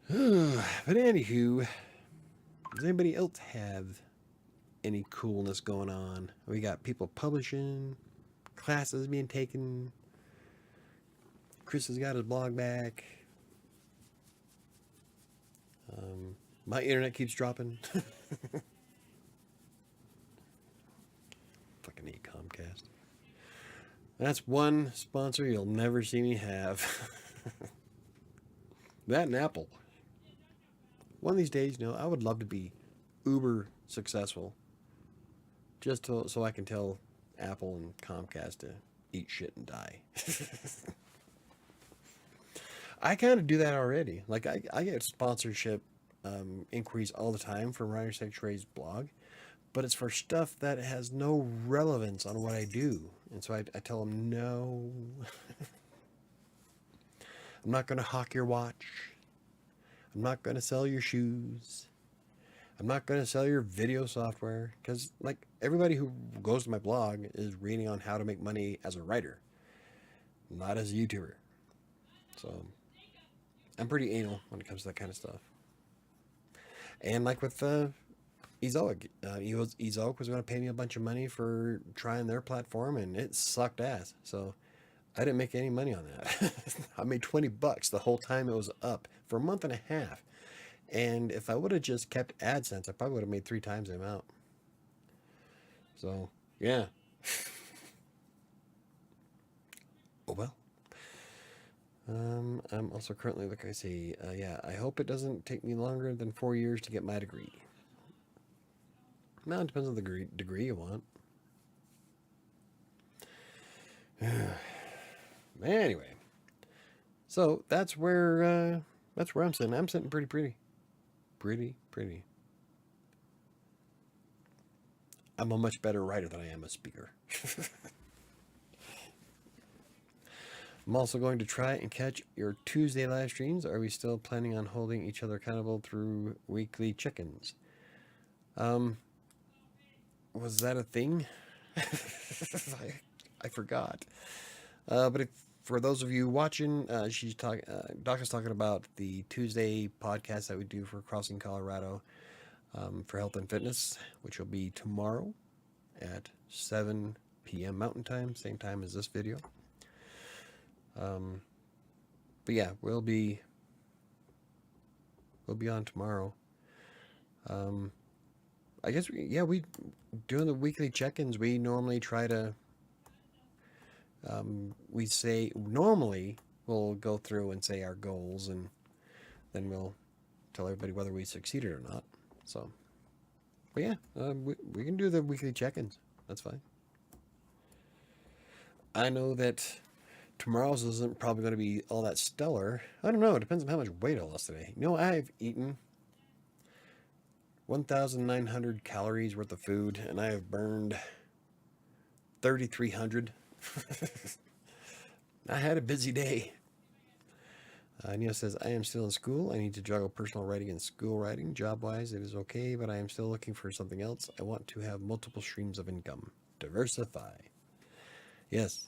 But anywho, does anybody else have any coolness going on? We got people publishing, classes being taken. Chris has got his blog back. My internet keeps dropping. Fucking hate Comcast. That's one sponsor you'll never see me have. That and Apple. One of these days, I would love to be uber successful. Just so I can tell Apple and Comcast to eat shit and die. I kind of do that already. Like, I get sponsorship inquiries all the time from WriterSanctuary's blog, but it's for stuff that has no relevance on what I do. And so I tell them, no. I'm not going to hawk your watch. I'm not going to sell your shoes. I'm not going to sell your video software. Because, like, everybody who goes to my blog is reading on how to make money as a writer, not as a YouTuber. So, I'm pretty anal when it comes to that kind of stuff. And like with Ezoic, Ezoic was going to pay me a bunch of money for trying their platform, and it sucked ass. So I didn't make any money on that. I made $20 the whole time it was up for a month and a half. And if I would have just kept AdSense, I probably would have made 3 times the amount. So, yeah. Oh well. I'm also currently, like I say, I hope it doesn't take me longer than 4 years to get my degree. Now, it depends on the degree you want. Anyway, so that's where I'm sitting. I'm sitting pretty. I'm a much better writer than I am a speaker. I'm also going to try and catch your Tuesday live streams. Are we still planning on holding each other accountable through weekly check-ins? Was that a thing? I forgot. But for those of you watching, Doc is talking about the Tuesday podcast that we do for Crossing Colorado for health and fitness, which will be tomorrow at 7 p.m. Mountain Time, same time as this video. But yeah, we'll be on tomorrow. I guess we doing the weekly check-ins. We normally try to normally we'll go through and say our goals, and then we'll tell everybody whether we succeeded or not. So, but yeah, we can do the weekly check-ins. That's fine. I know that tomorrow's isn't probably going to be all that stellar. I don't know. It depends on how much weight I lost today. I've eaten 1,900 calories worth of food, and I have burned 3,300. I had a busy day. Neil says, I am still in school. I need to juggle personal writing and school writing. Job-wise, it is okay, but I am still looking for something else. I want to have multiple streams of income. Diversify. Yes.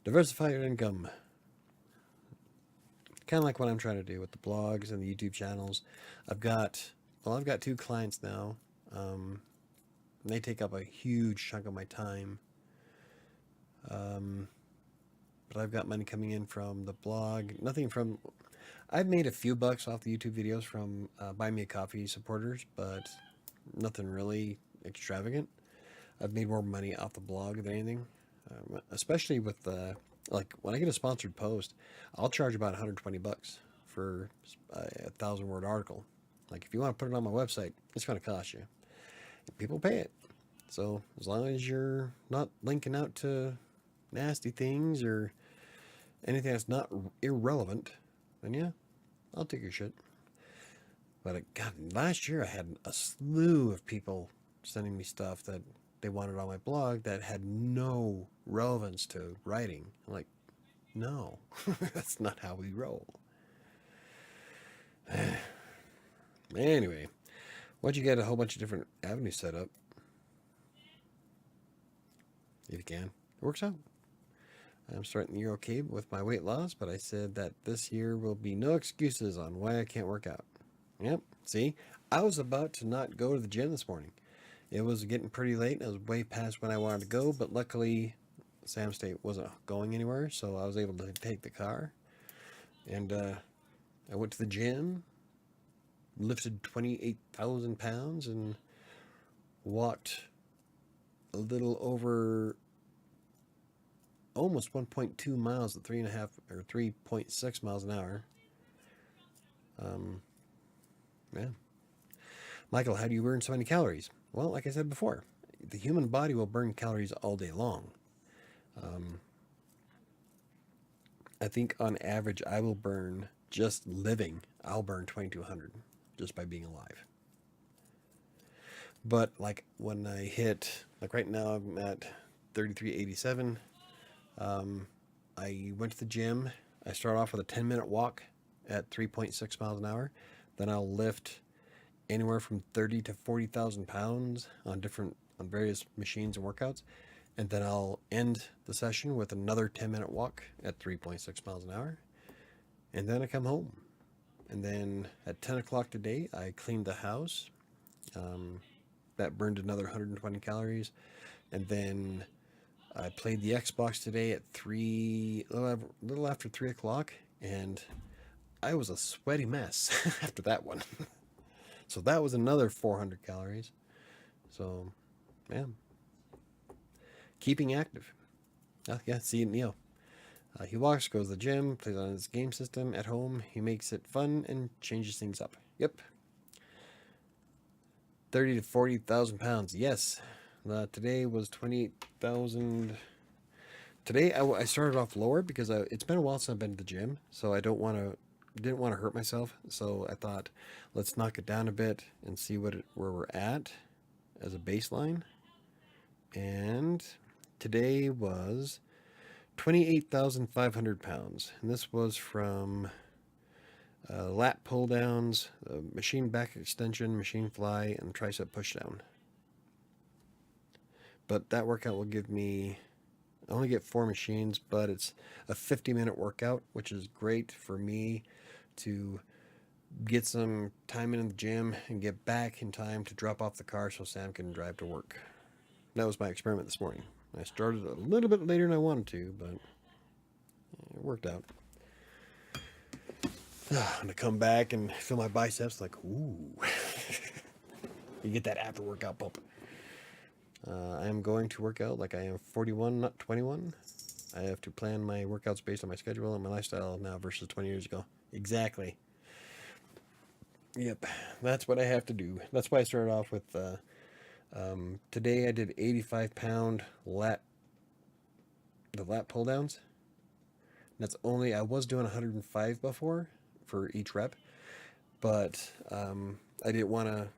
Diversify your income. Kind of like what I'm trying to do with the blogs and the YouTube channels. I've got 2 clients now. They take up a huge chunk of my time. But I've got money coming in from the blog. I've made a few bucks off the YouTube videos from Buy Me a Coffee supporters, but nothing really extravagant. I've made more money off the blog than anything. Especially with like when I get a sponsored post, I'll charge about $120 for a 1,000-word article. Like if you want to put it on my website, it's going to cost you. People pay it. So as long as you're not linking out to nasty things or anything that's not irrelevant, then yeah, I'll take your shit. But God, last year I had a slew of people sending me stuff that they wanted on my blog that had no relevance to writing. I'm like, no, that's not how we roll. Anyway, once you get a whole bunch of different avenues set up, if you can, it works out. I'm starting the year okay with my weight loss, but I said that this year will be no excuses on why I can't work out. Yep, see, I was about to not go to the gym this morning. It was getting pretty late. It was way past when I wanted to go, but luckily Sam State wasn't going anywhere, so I was able to take the car. And I went to the gym, lifted 28,000 pounds, and walked a little over almost 1.2 miles at 3.5 or 3.6 miles an hour. Yeah. Michael, how do you burn so many calories? Well, like I said before, the human body will burn calories all day long. I think on average, I will burn just living. I'll burn 2,200 just by being alive. But like when I hit, like right now, I'm at 3387. I went to the gym. I start off with a 10-minute walk at 3.6 miles an hour. Then I'll lift anywhere from 30 to 40,000 pounds on various machines and workouts. And then I'll end the session with another 10-minute walk at 3.6 miles an hour. And then I come home. And then at 10 o'clock today, I cleaned the house. That burned another 120 calories. And then I played the Xbox today at a little after 3 o'clock. And I was a sweaty mess after that one. So that was another 400 calories. So, yeah. Keeping active. Yeah, see Neo. He walks, goes to the gym, plays on his game system at home. He makes it fun and changes things up. Yep. 30 to 40,000 pounds. Yes. Today was 28,000. Today I started off lower because it's been a while since I've been to the gym, so I didn't want to hurt myself. So I thought, let's knock it down a bit and see where we're at as a baseline. And today was 28,500 pounds. And this was from lat pull downs, machine back extension, machine fly, and tricep push down. But that workout will give me, I only get 4 machines, but it's a 50-minute workout, which is great for me to get some time in the gym and get back in time to drop off the car so Sam can drive to work. That was my experiment this morning. I started a little bit later than I wanted to, but it worked out. I'm going to come back and feel my biceps like, ooh. You get that after workout bump. I am going to work out like I am 41, not 21. I have to plan my workouts based on my schedule and my lifestyle now versus 20 years ago. Exactly. Yep, that's what I have to do. That's why I started off with today I did 85-pound the lat pull downs. That's only, I was doing 105 before for each rep, but I didn't want to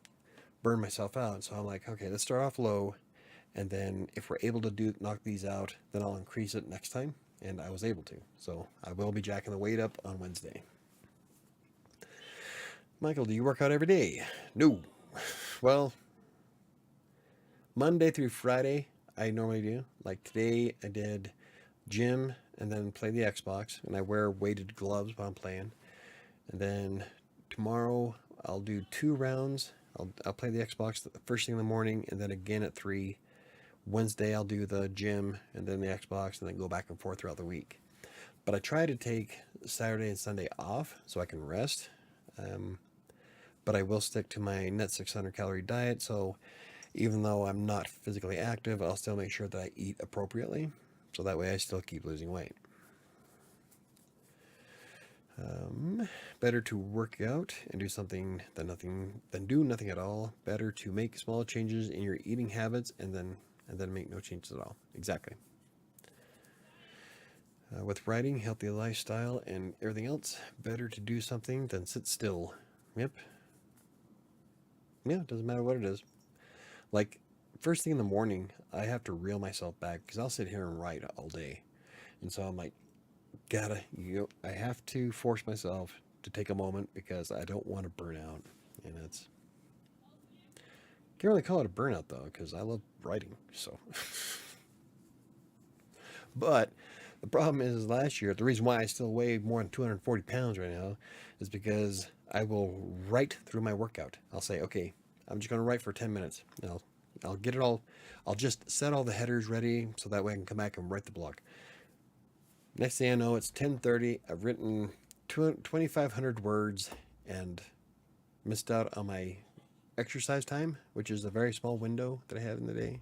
burn myself out. So I'm like, okay, let's start off low. And then if we're able to knock these out, then I'll increase it next time. And I was able to. So I will be jacking the weight up on Wednesday. Michael, do you work out every day? No. Well, Monday through Friday, I normally do. Like today, I did gym and then play the Xbox. And I wear weighted gloves while I'm playing. And then tomorrow, I'll do 2 rounds. I'll play the Xbox the first thing in the morning and then again at 3. Wednesday, I'll do the gym and then the Xbox and then go back and forth throughout the week. But I try to take Saturday and Sunday off so I can rest. But I will stick to my net 600 calorie diet. So even though I'm not physically active, I'll still make sure that I eat appropriately. So that way I still keep losing weight. Better to work out and do something than do nothing at all. Better to make small changes in your eating habits and then make no changes at all. Exactly. With writing, healthy lifestyle, and everything else, better to do something than sit still. Yep. Yeah, it doesn't matter what it is. Like, first thing in the morning, I have to reel myself back because I'll sit here and write all day. And so I'm like, I have to force myself to take a moment because I don't want to burn out. And can't really call it a burnout though, because I love writing. So, but The problem is last year, the reason why I still weigh more than 240 pounds right now is because I will write through my workout. I'll say, okay, I'm just going to write for 10 minutes. And I'll get it all. I'll just set all the headers ready so that way I can come back and write the blog. Next thing I know, it's 10:30. I've written 2,500 words and missed out on my exercise time, which is a very small window that I have in the day.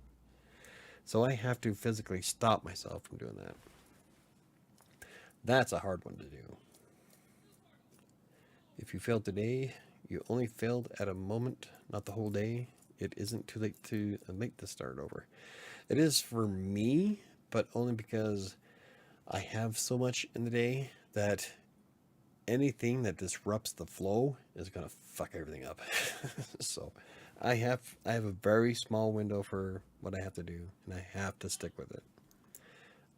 So I have to physically stop myself from doing that. That's a hard one to do. If you failed today, you only failed at a moment, not the whole day. It isn't too late to start over. It is for me, but only because I have so much in the day that anything that disrupts the flow is gonna fuck everything up. So I have a very small window for what I have to do, and I have to stick with it.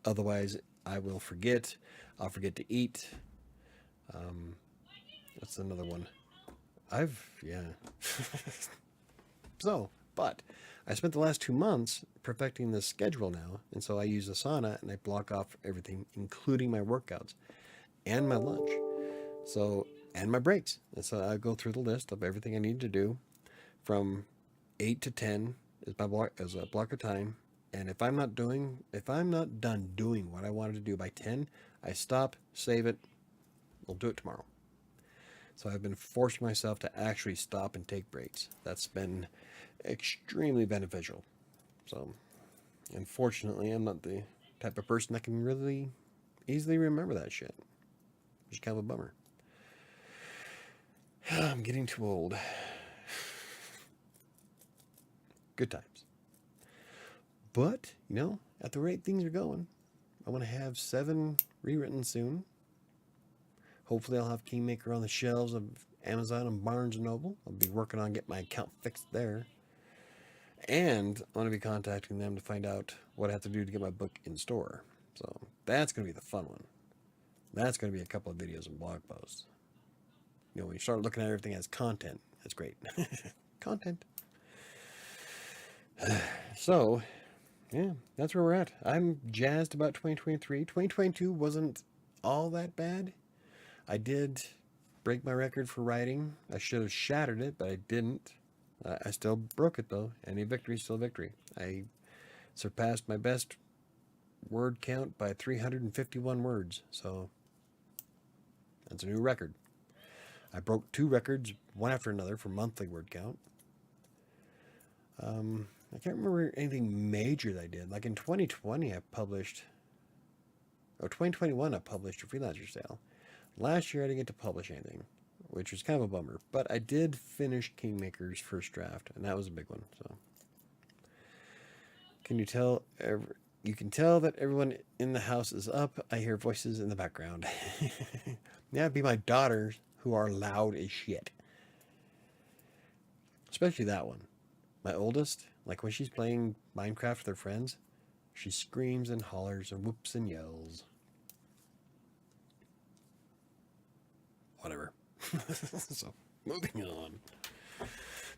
Otherwise, I will forget. I'll forget to eat. That's another one. Yeah. So, but I spent the last 2 months perfecting this schedule now, and so I use Asana and I block off everything, including my workouts and my lunch. So, and my breaks. And so I go through the list of everything I need to do from 8 to 10 is my block as a block of time. And if I'm not done doing what I wanted to do by 10, I stop, save it. We'll do it tomorrow. So I've been forcing myself to actually stop and take breaks. That's been extremely beneficial. So, unfortunately, I'm not the type of person that can really easily remember that shit. Which is kind of a bummer. I'm getting too old. Good times. But, at the rate things are going, I want to have 7 rewritten soon. Hopefully I'll have Kingmaker on the shelves of Amazon and Barnes & Noble. I'll be working on getting my account fixed there. And I'm going to be contacting them to find out what I have to do to get my book in store. So that's going to be the fun one. That's going to be a couple of videos and blog posts. When you start looking at everything as content, that's great. Content. So, yeah, that's where we're at. I'm jazzed about 2023. 2022 wasn't all that bad. I did break my record for writing. I should have shattered it, but I didn't. I still broke it, though. Any victory is still a victory. I surpassed my best word count by 351 words, so that's a new record. I broke 2 records, one after another, for monthly word count. I can't remember anything major that I did. Like in 2020, 2021, I published a freelancer sale. Last year, I didn't get to publish anything, which was kind of a bummer. But I did finish Kingmaker's first draft, and that was a big one. So, can you tell? You can tell that everyone in the house is up. I hear voices in the background. Yeah, it'd be my daughters who are loud as shit. Especially that one. My oldest, like when she's playing Minecraft with her friends, she screams and hollers and whoops and yells. Whatever. So, moving on.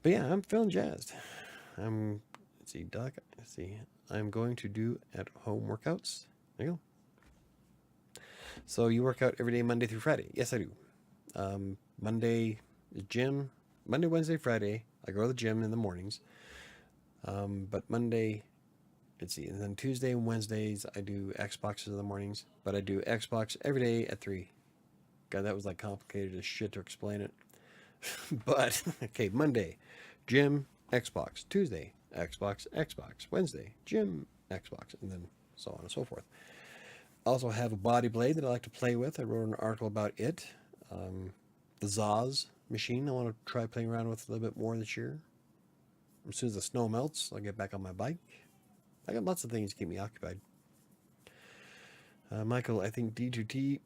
But yeah, I'm feeling jazzed. Let's see, I'm going to do at home workouts. There you go. So you work out every day, Monday through Friday? Yes, I do. Monday is gym. Monday, Wednesday, Friday, I go to the gym in the mornings. But Monday, and then Tuesday and Wednesdays, I do Xboxes in the mornings. But I do Xbox every day at 3. God, that was like complicated as shit to explain it. But, okay, Monday, gym, Xbox. Tuesday, Xbox. Wednesday, gym, Xbox. And then so on and so forth. Also have a body blade that I like to play with. I wrote an article about it. The Zaz machine I want to try playing around with a little bit more this year. As soon as the snow melts, I'll get back on my bike. I got lots of things to keep me occupied. Michael, I think D2D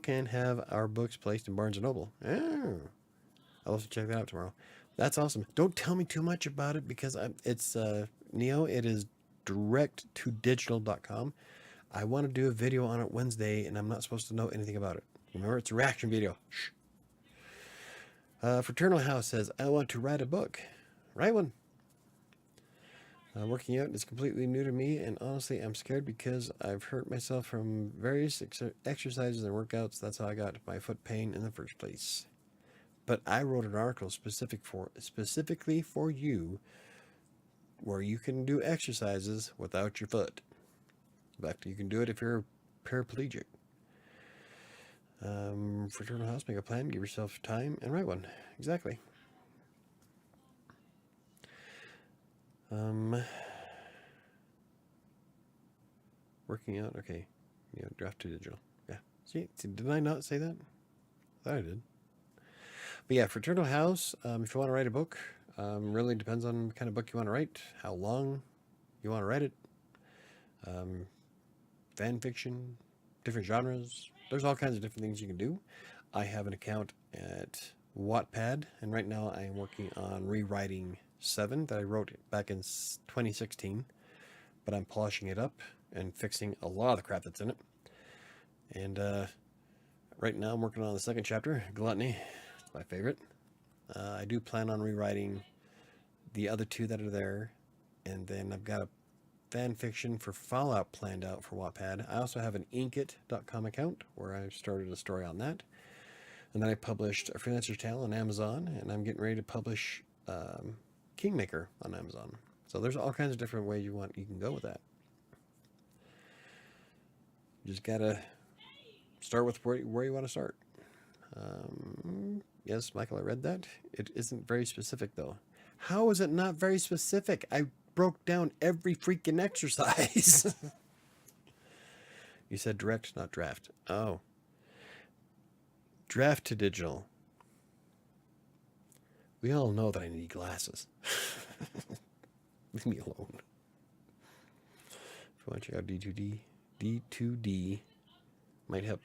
can have our books placed in Barnes & Noble. Oh, I'll also check that out tomorrow. That's awesome. Don't tell me too much about it because it's Neo. It is direct-to-digital.com. I want to do a video on it Wednesday, and I'm not supposed to know anything about it. Remember, it's a reaction video. Shh. Fraternal House says, I want to write a book. Write one. Working out is completely new to me, and honestly, I'm scared because I've hurt myself from various exercises and workouts. That's how I got my foot pain in the first place. But I wrote an article specifically for you, where you can do exercises without your foot. In fact, you can do it if you're paraplegic. Fraternal house, make a plan, give yourself time, and write one. Exactly. Working out, okay. Yeah, draft to digital. Yeah. See, did I not say that? I thought I did. But yeah, Fraternal House, if you want to write a book, really depends on what kind of book you want to write, how long you want to write it. Fan fiction, different genres. There's all kinds of different things you can do. I have an account at Wattpad, and right now I am working on rewriting 7 that I wrote back in 2016, but I'm polishing it up and fixing a lot of the crap that's in it. And right now I'm working on the second chapter, Gluttony. It's my favorite. I do plan on rewriting the other 2 that are there, and then I've got a fan fiction for Fallout planned out for Wattpad. I also have an Inkitt.com account where I started a story on that. And then I published A Freelancer's Tale on Amazon, and I'm getting ready to publish Kingmaker on Amazon. So there's all kinds of different ways you can go with that. You just gotta start with where you want to start. Yes, Michael, I read that. It isn't very specific, though. How is it not very specific? I broke down every freaking exercise. You said direct, not draft. Oh. Draft to digital. We all know that I need glasses. Leave me alone. If you want to check out D2D might help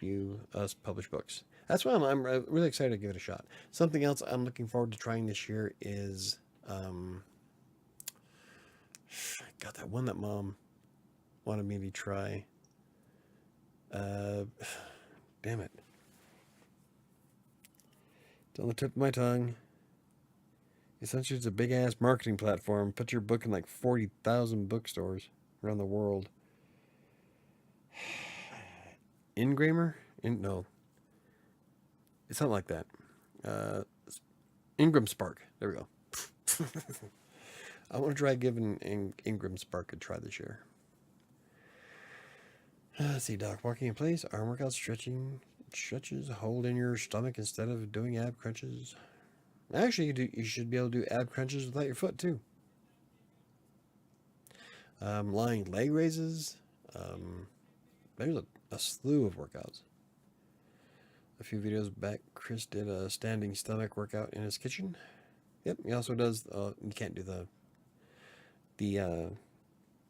us publish books. That's why I'm really excited to give it a shot. Something else I'm looking forward to trying this year is got that one that Mom wanted me to try. Damn it. It's on the tip of my tongue. Essentially, it's a big-ass marketing platform. Put your book in like 40,000 bookstores around the world. Ingrammer? No. It's something like that. Ingram Spark. There we go. I want to try giving Ingram Spark a try this year. Let's see, Doc. Walking in place, arm workouts, stretches, hold in your stomach instead of doing ab crunches. Actually, you should be able to do ab crunches without your foot, too. Lying leg raises. There's a slew of workouts. A few videos back, Chris did a standing stomach workout in his kitchen. Yep, he also does, you can't do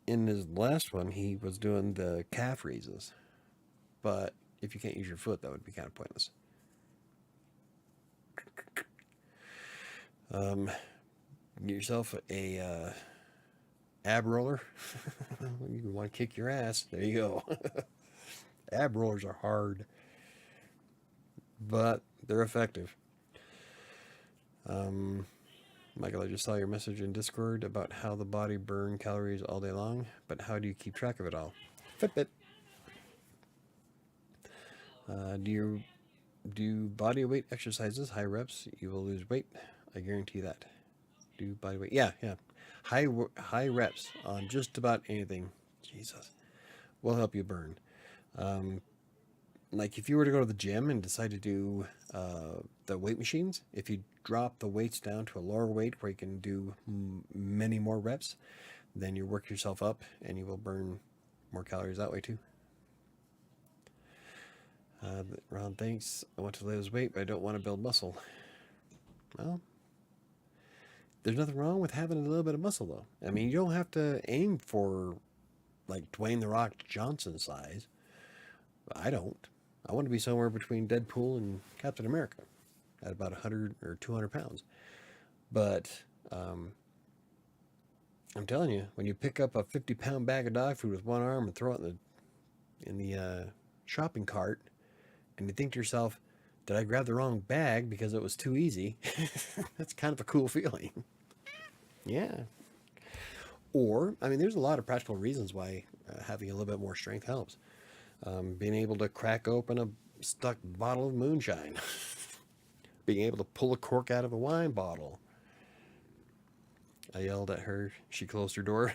in his last one, he was doing the calf raises. But if you can't use your foot, that would be kind of pointless. Get yourself a ab roller. You want to kick your ass. There you go. Ab rollers are hard, but they're effective. Michael, I just saw your message in Discord about how the body burn calories all day long, but how do you keep track of it all? Fitbit. Do body weight exercises, high reps, you will lose weight. I guarantee that. Do body weight. Yeah. High reps on just about anything. Jesus. Will help you burn. Like if you were to go to the gym and decide to do the weight machines, if you drop the weights down to a lower weight where you can do many more reps, then you work yourself up and you will burn more calories that way too. Ron, thanks. I want to lose weight, but I don't want to build muscle. Well, there's nothing wrong with having a little bit of muscle, though. I mean, you don't have to aim for, like, Dwayne The Rock Johnson size. I don't. I want to be somewhere between Deadpool and Captain America at about 100 or 200 pounds. But I'm telling you, when you pick up a 50-pound bag of dog food with one arm and throw it in the shopping cart, and you think to yourself, did I grab the wrong bag because it was too easy? That's kind of a cool feeling. Yeah. Or, I mean, there's a lot of practical reasons why having a little bit more strength helps. Being able to crack open a stuck bottle of moonshine. Being able to pull a cork out of a wine bottle. I yelled at her. She closed her door.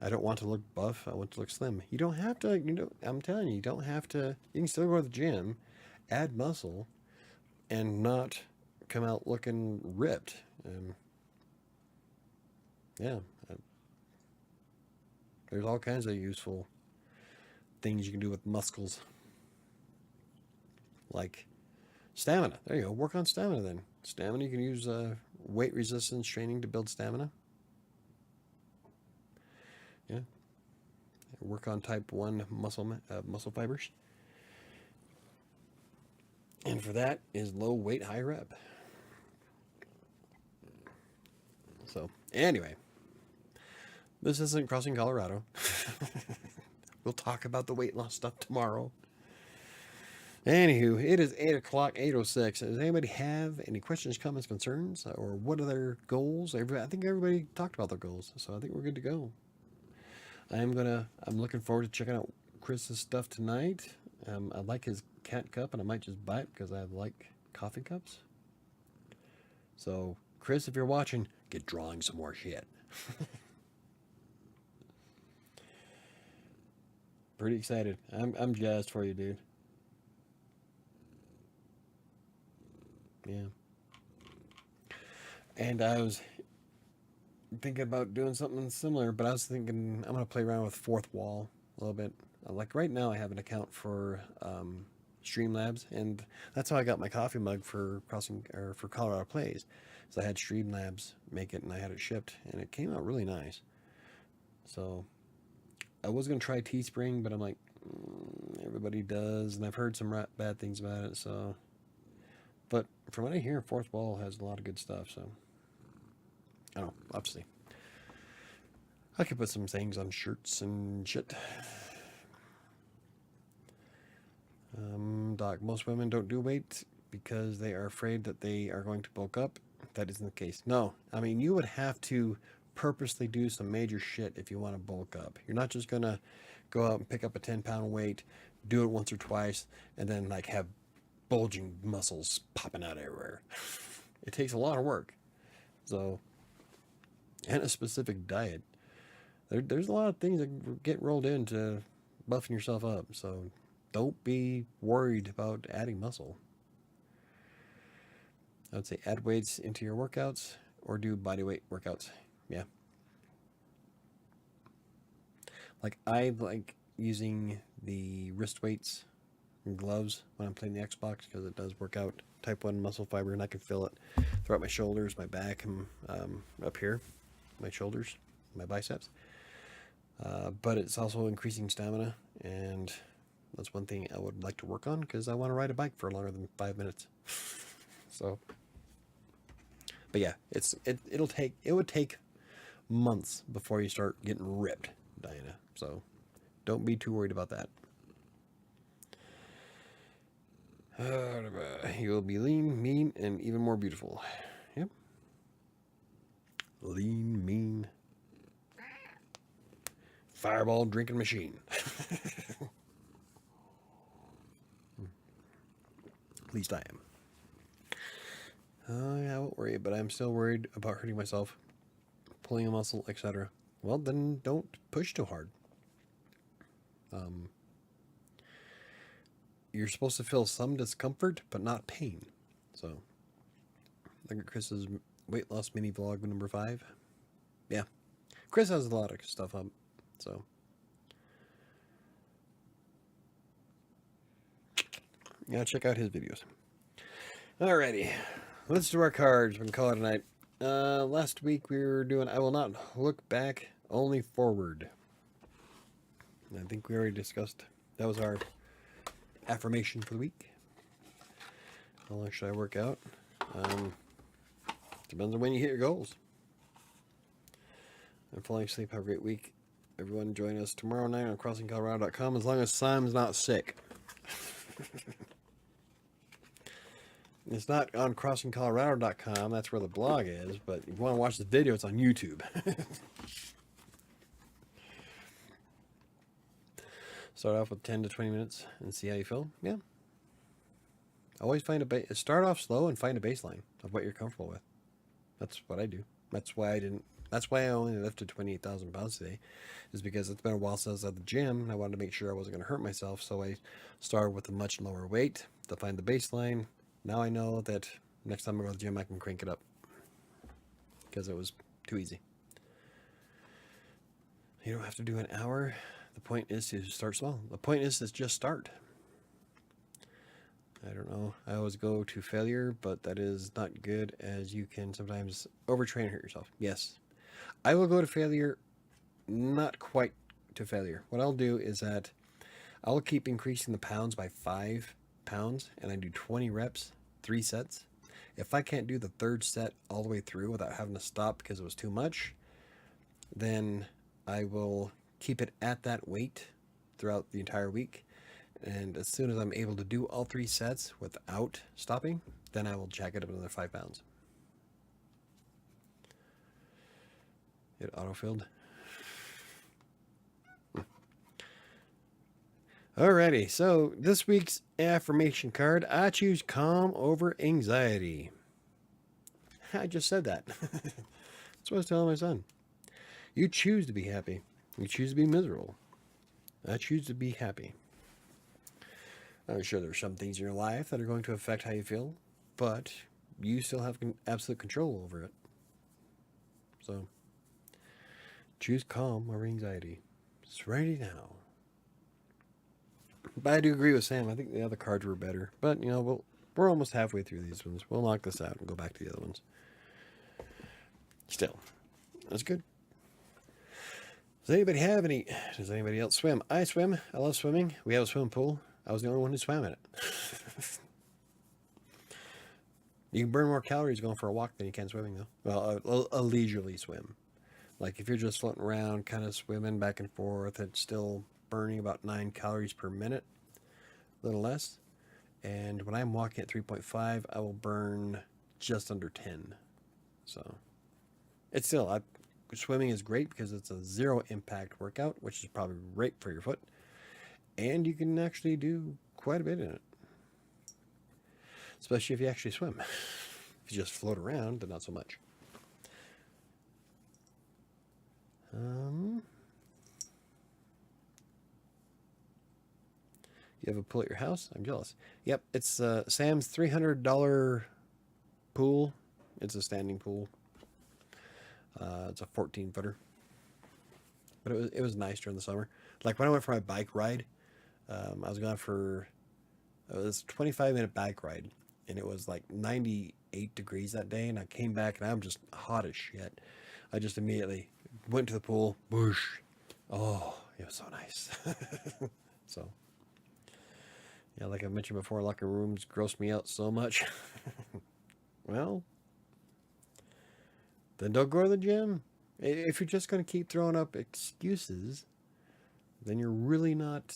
I don't want to look buff. I want to look slim. You don't have to, I'm telling you, you don't have to. You can still go to the gym, add muscle, and not come out looking ripped. Yeah. There's all kinds of useful things you can do with muscles. Like stamina. There you go. Work on stamina then. Stamina, you can use weight resistance training to build stamina. Yeah. Work on type 1 muscle fibers. And for that is low weight, high rep. So, anyway. This isn't Crossing Colorado. We'll talk about the weight loss stuff tomorrow. Anywho, it is 8 o'clock, 8:06. Does anybody have any questions, comments, concerns? Or what are their goals? I think everybody talked about their goals. So I think we're good to go. I'm looking forward to checking out Chris's stuff tonight. I like his cat cup, and I might just buy it because I like coffee cups. So, Chris, if you're watching, get drawing some more shit. Pretty excited. I'm jazzed for you, dude. Yeah. And I was thinking about doing something similar, but I was thinking I'm gonna play around with fourth wall a little bit. Like right now, I have an account for Streamlabs, and that's how I got my coffee mug for Colorado Plays. So I had Streamlabs make it, and I had it shipped, and it came out really nice. So I was gonna try Teespring, but I'm like, everybody does, and I've heard some bad things about it. So, but from what I hear, fourth wall has a lot of good stuff. So I don't know. Obviously, I could put some things on shirts and shit. Doc, most women don't do weight because they are afraid that they are going to bulk up. That isn't the case. No, I mean, you would have to purposely do some major shit if you want to bulk up. You're not just gonna go out and pick up a 10-pound weight, do it once or twice, and then like have bulging muscles popping out everywhere. It takes a lot of work. So, and a specific diet. There's a lot of things that get rolled into buffing yourself up. So don't be worried about adding muscle. I would say add weights into your workouts or do body weight workouts. Yeah. Like I like using the wrist weights and gloves when I'm playing the Xbox because it does work out type 1 muscle fiber, and I can feel it throughout my shoulders, my back, and up here, my shoulders, my biceps. But it's also increasing stamina, and that's one thing I would like to work on because I want to ride a bike for longer than 5 minutes. So, but yeah, it would take months before you start getting ripped, Diana. So don't be too worried about that. You'll be lean, mean, and even more beautiful. Yep. Lean, mean, fireball drinking machine. At least I am. Yeah, I won't worry, but I'm still worried about hurting myself, pulling a muscle, etc. Well, then don't push too hard. You're supposed to feel some discomfort, but not pain. So, look at Chris's weight loss mini vlog number 5. Yeah, Chris has a lot of stuff up, so yeah, check out his videos. Alrighty, let's do our cards. We can call it a night. Last week we were doing I will not look back, only forward. I think we already discussed. That was our affirmation for the week. How long should I work out? Depends on when you hit your goals. I'm falling asleep. Have a great week. Everyone join us tomorrow night on CrossingColorado.com as long as Simon's not sick. It's not on CrossingColorado.com. That's where the blog is. But if you want to watch the video, it's on YouTube. Start off with 10 to 20 minutes and see how you feel. Yeah. Always find start off slow and find a baseline of what you're comfortable with. That's what I do. That's why I only lifted 28,000 pounds today, is because it's been a while since I was at the gym and I wanted to make sure I wasn't going to hurt myself. So I started with a much lower weight to find the baseline. Now I know that next time I go to the gym, I can crank it up because it was too easy. You don't have to do an hour. The point is to start small. The point is to just start. I don't know. I always go to failure, but that is not good, as you can sometimes overtrain and hurt yourself. Yes. I will go to failure, not quite to failure. What I'll do is that I'll keep increasing the pounds by 5 pounds, and I do 20 reps, 3 sets. If I can't do the third set all the way through without having to stop because it was too much, then I will keep it at that weight throughout the entire week. And as soon as I'm able to do all 3 sets without stopping, then I will jack it up another 5 pounds. It autofilled. Alrighty, so this week's affirmation card, I choose calm over anxiety. I just said that. That's what I was telling my son. You choose to be happy. You choose to be miserable. I choose to be happy. I'm sure there's some things in your life that are going to affect how you feel, but you still have absolute control over it. So, choose calm over anxiety. It's ready now. But I do agree with Sam. I think the other cards were better. But, you know, we're almost halfway through these ones. We'll knock this out and go back to the other ones. Still, that's good. Does anybody else swim? I swim. I love swimming. We have a swimming pool. I was the only one who swam in it. You can burn more calories going for a walk than you can swimming, though. Well, a leisurely swim. Like if you're just floating around, kind of swimming back and forth, it's still burning about 9 calories per minute, a little less. And when I'm walking at 3.5, I will burn just under 10. So it's still, swimming is great because it's a zero impact workout, which is probably great for your foot. And you can actually do quite a bit in it. Especially if you actually swim. If you just float around, then not so much. You have a pool at your house? I'm jealous. Yep, it's Sam's $300 pool. It's a standing pool. It's a 14-footer. But it was nice during the summer. Like when I went for my bike ride, I was gone for it was a 25-minute bike ride, and it was like 98 degrees that day, and I came back and I'm just hot as shit. I just immediately went to the pool, whoosh. Oh, it was so nice. So, yeah, like I mentioned before, locker rooms gross me out so much. Well, then don't go to the gym. If you're just going to keep throwing up excuses, then you're really not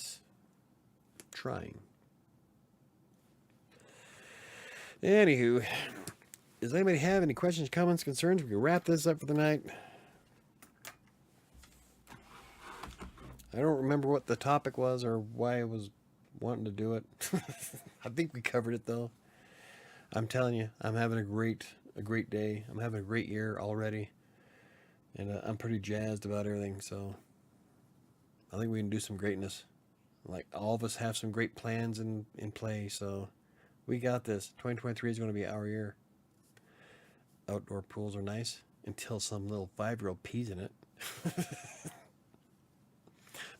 trying. Anywho, does anybody have any questions, comments, concerns? We can wrap this up for the night. I don't remember what the topic was or why I was wanting to do it. I think we covered it though. I'm telling you, I'm having a great day. I'm having a great year already, and I'm pretty jazzed about everything. So I think we can do some greatness. Like all of us have some great plans in play. So we got this. 2023 is going to be our year. Outdoor pools are nice until some little 5-year-old pees in it.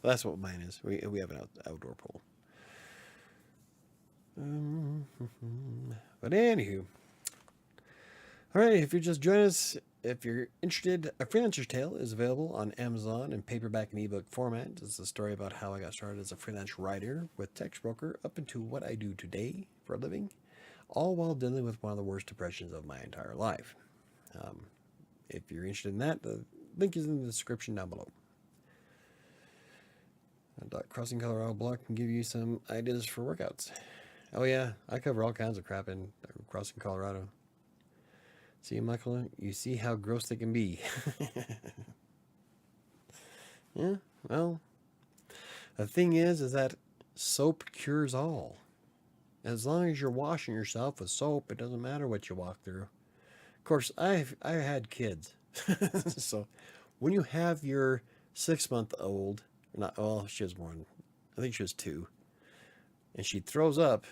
Well, that's what mine is. We have an outdoor pool. But anywho, all right. If you're just joining us, if you're interested, A Freelancer's Tale is available on Amazon in paperback and ebook format. It's a story about how I got started as a freelance writer with Text Broker up into what I do today for a living, all while dealing with one of the worst depressions of my entire life. If you're interested in that, the link is in the description down below. Crossing Colorado blog can give you some ideas for workouts. Oh yeah, I cover all kinds of crap in Crossing Colorado. See, Michael, you see how gross they can be. Yeah, well, The thing is that soap cures all. As long as you're washing yourself with soap, it doesn't matter what you walk through. Of course, I had kids, so when you have your 6-month-old, not well, she was more than, I think she was 2, and she throws up,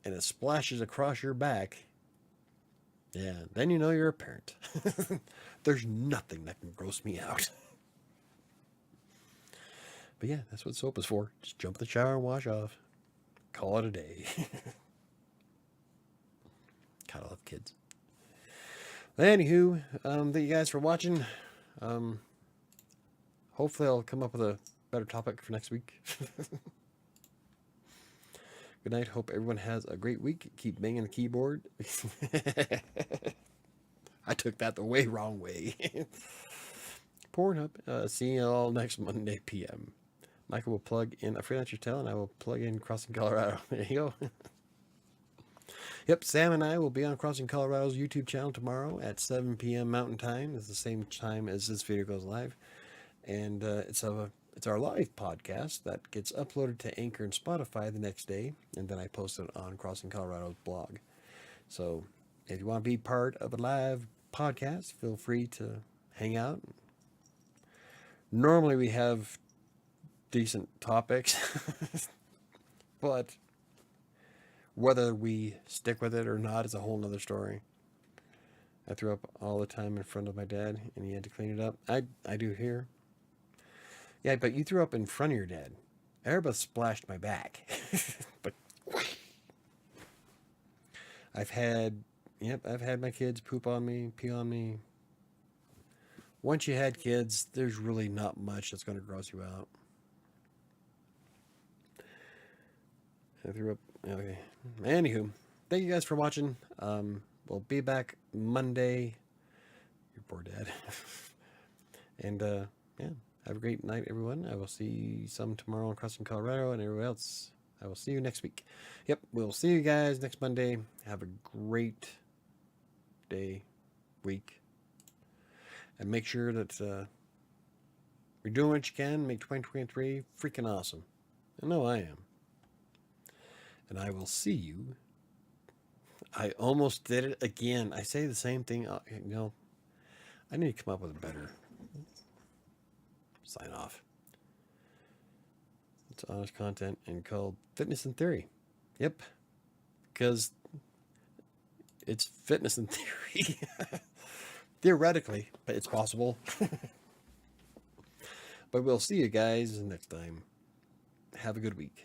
and it splashes across your back. Yeah, then you know you're a parent. There's nothing that can gross me out. But yeah, that's what soap is for. Just jump in the shower and wash off. Call it a day. God, I love kids. Anywho, thank you guys for watching. Hopefully I'll come up with a better topic for next week. Good night. Hope everyone has a great week. Keep banging the keyboard. I took that the way wrong way. Pornhub. See you all next Monday p.m. Michael will plug in a freelancer tale, and I will plug in Crossing Colorado. There you go. Yep, Sam and I will be on Crossing Colorado's YouTube channel tomorrow at 7 p.m. Mountain Time. It's the same time as this video goes live. And it's our live podcast that gets uploaded to Anchor and Spotify the next day. And then I post it on Crossing Colorado's blog. So if you want to be part of a live podcast, feel free to hang out. Normally we have decent topics, but whether we stick with it or not is a whole nother story. I threw up all the time in front of my dad, and he had to clean it up. I do here. Yeah, but you threw up in front of your dad. Everybody splashed my back. But I've had my kids poop on me, pee on me. Once you had kids, there's really not much that's going to gross you out. I threw up. Okay. Anywho, thank you guys for watching. We'll be back Monday. Your poor dad. And yeah, have a great night, everyone. I will see some tomorrow on Crossing Colorado, and everyone else, I will see you next week. Yep, we'll see you guys next Monday. Have a great day, week, and make sure that you're doing what you can. Make 2023 freaking awesome. I know I am. And I will see you. I almost did it again. I say the same thing. I need to come up with a better sign off. It's honest content and called Fitness in Theory. Yep. Because it's fitness in theory. Theoretically, but it's possible. But we'll see you guys next time. Have a good week.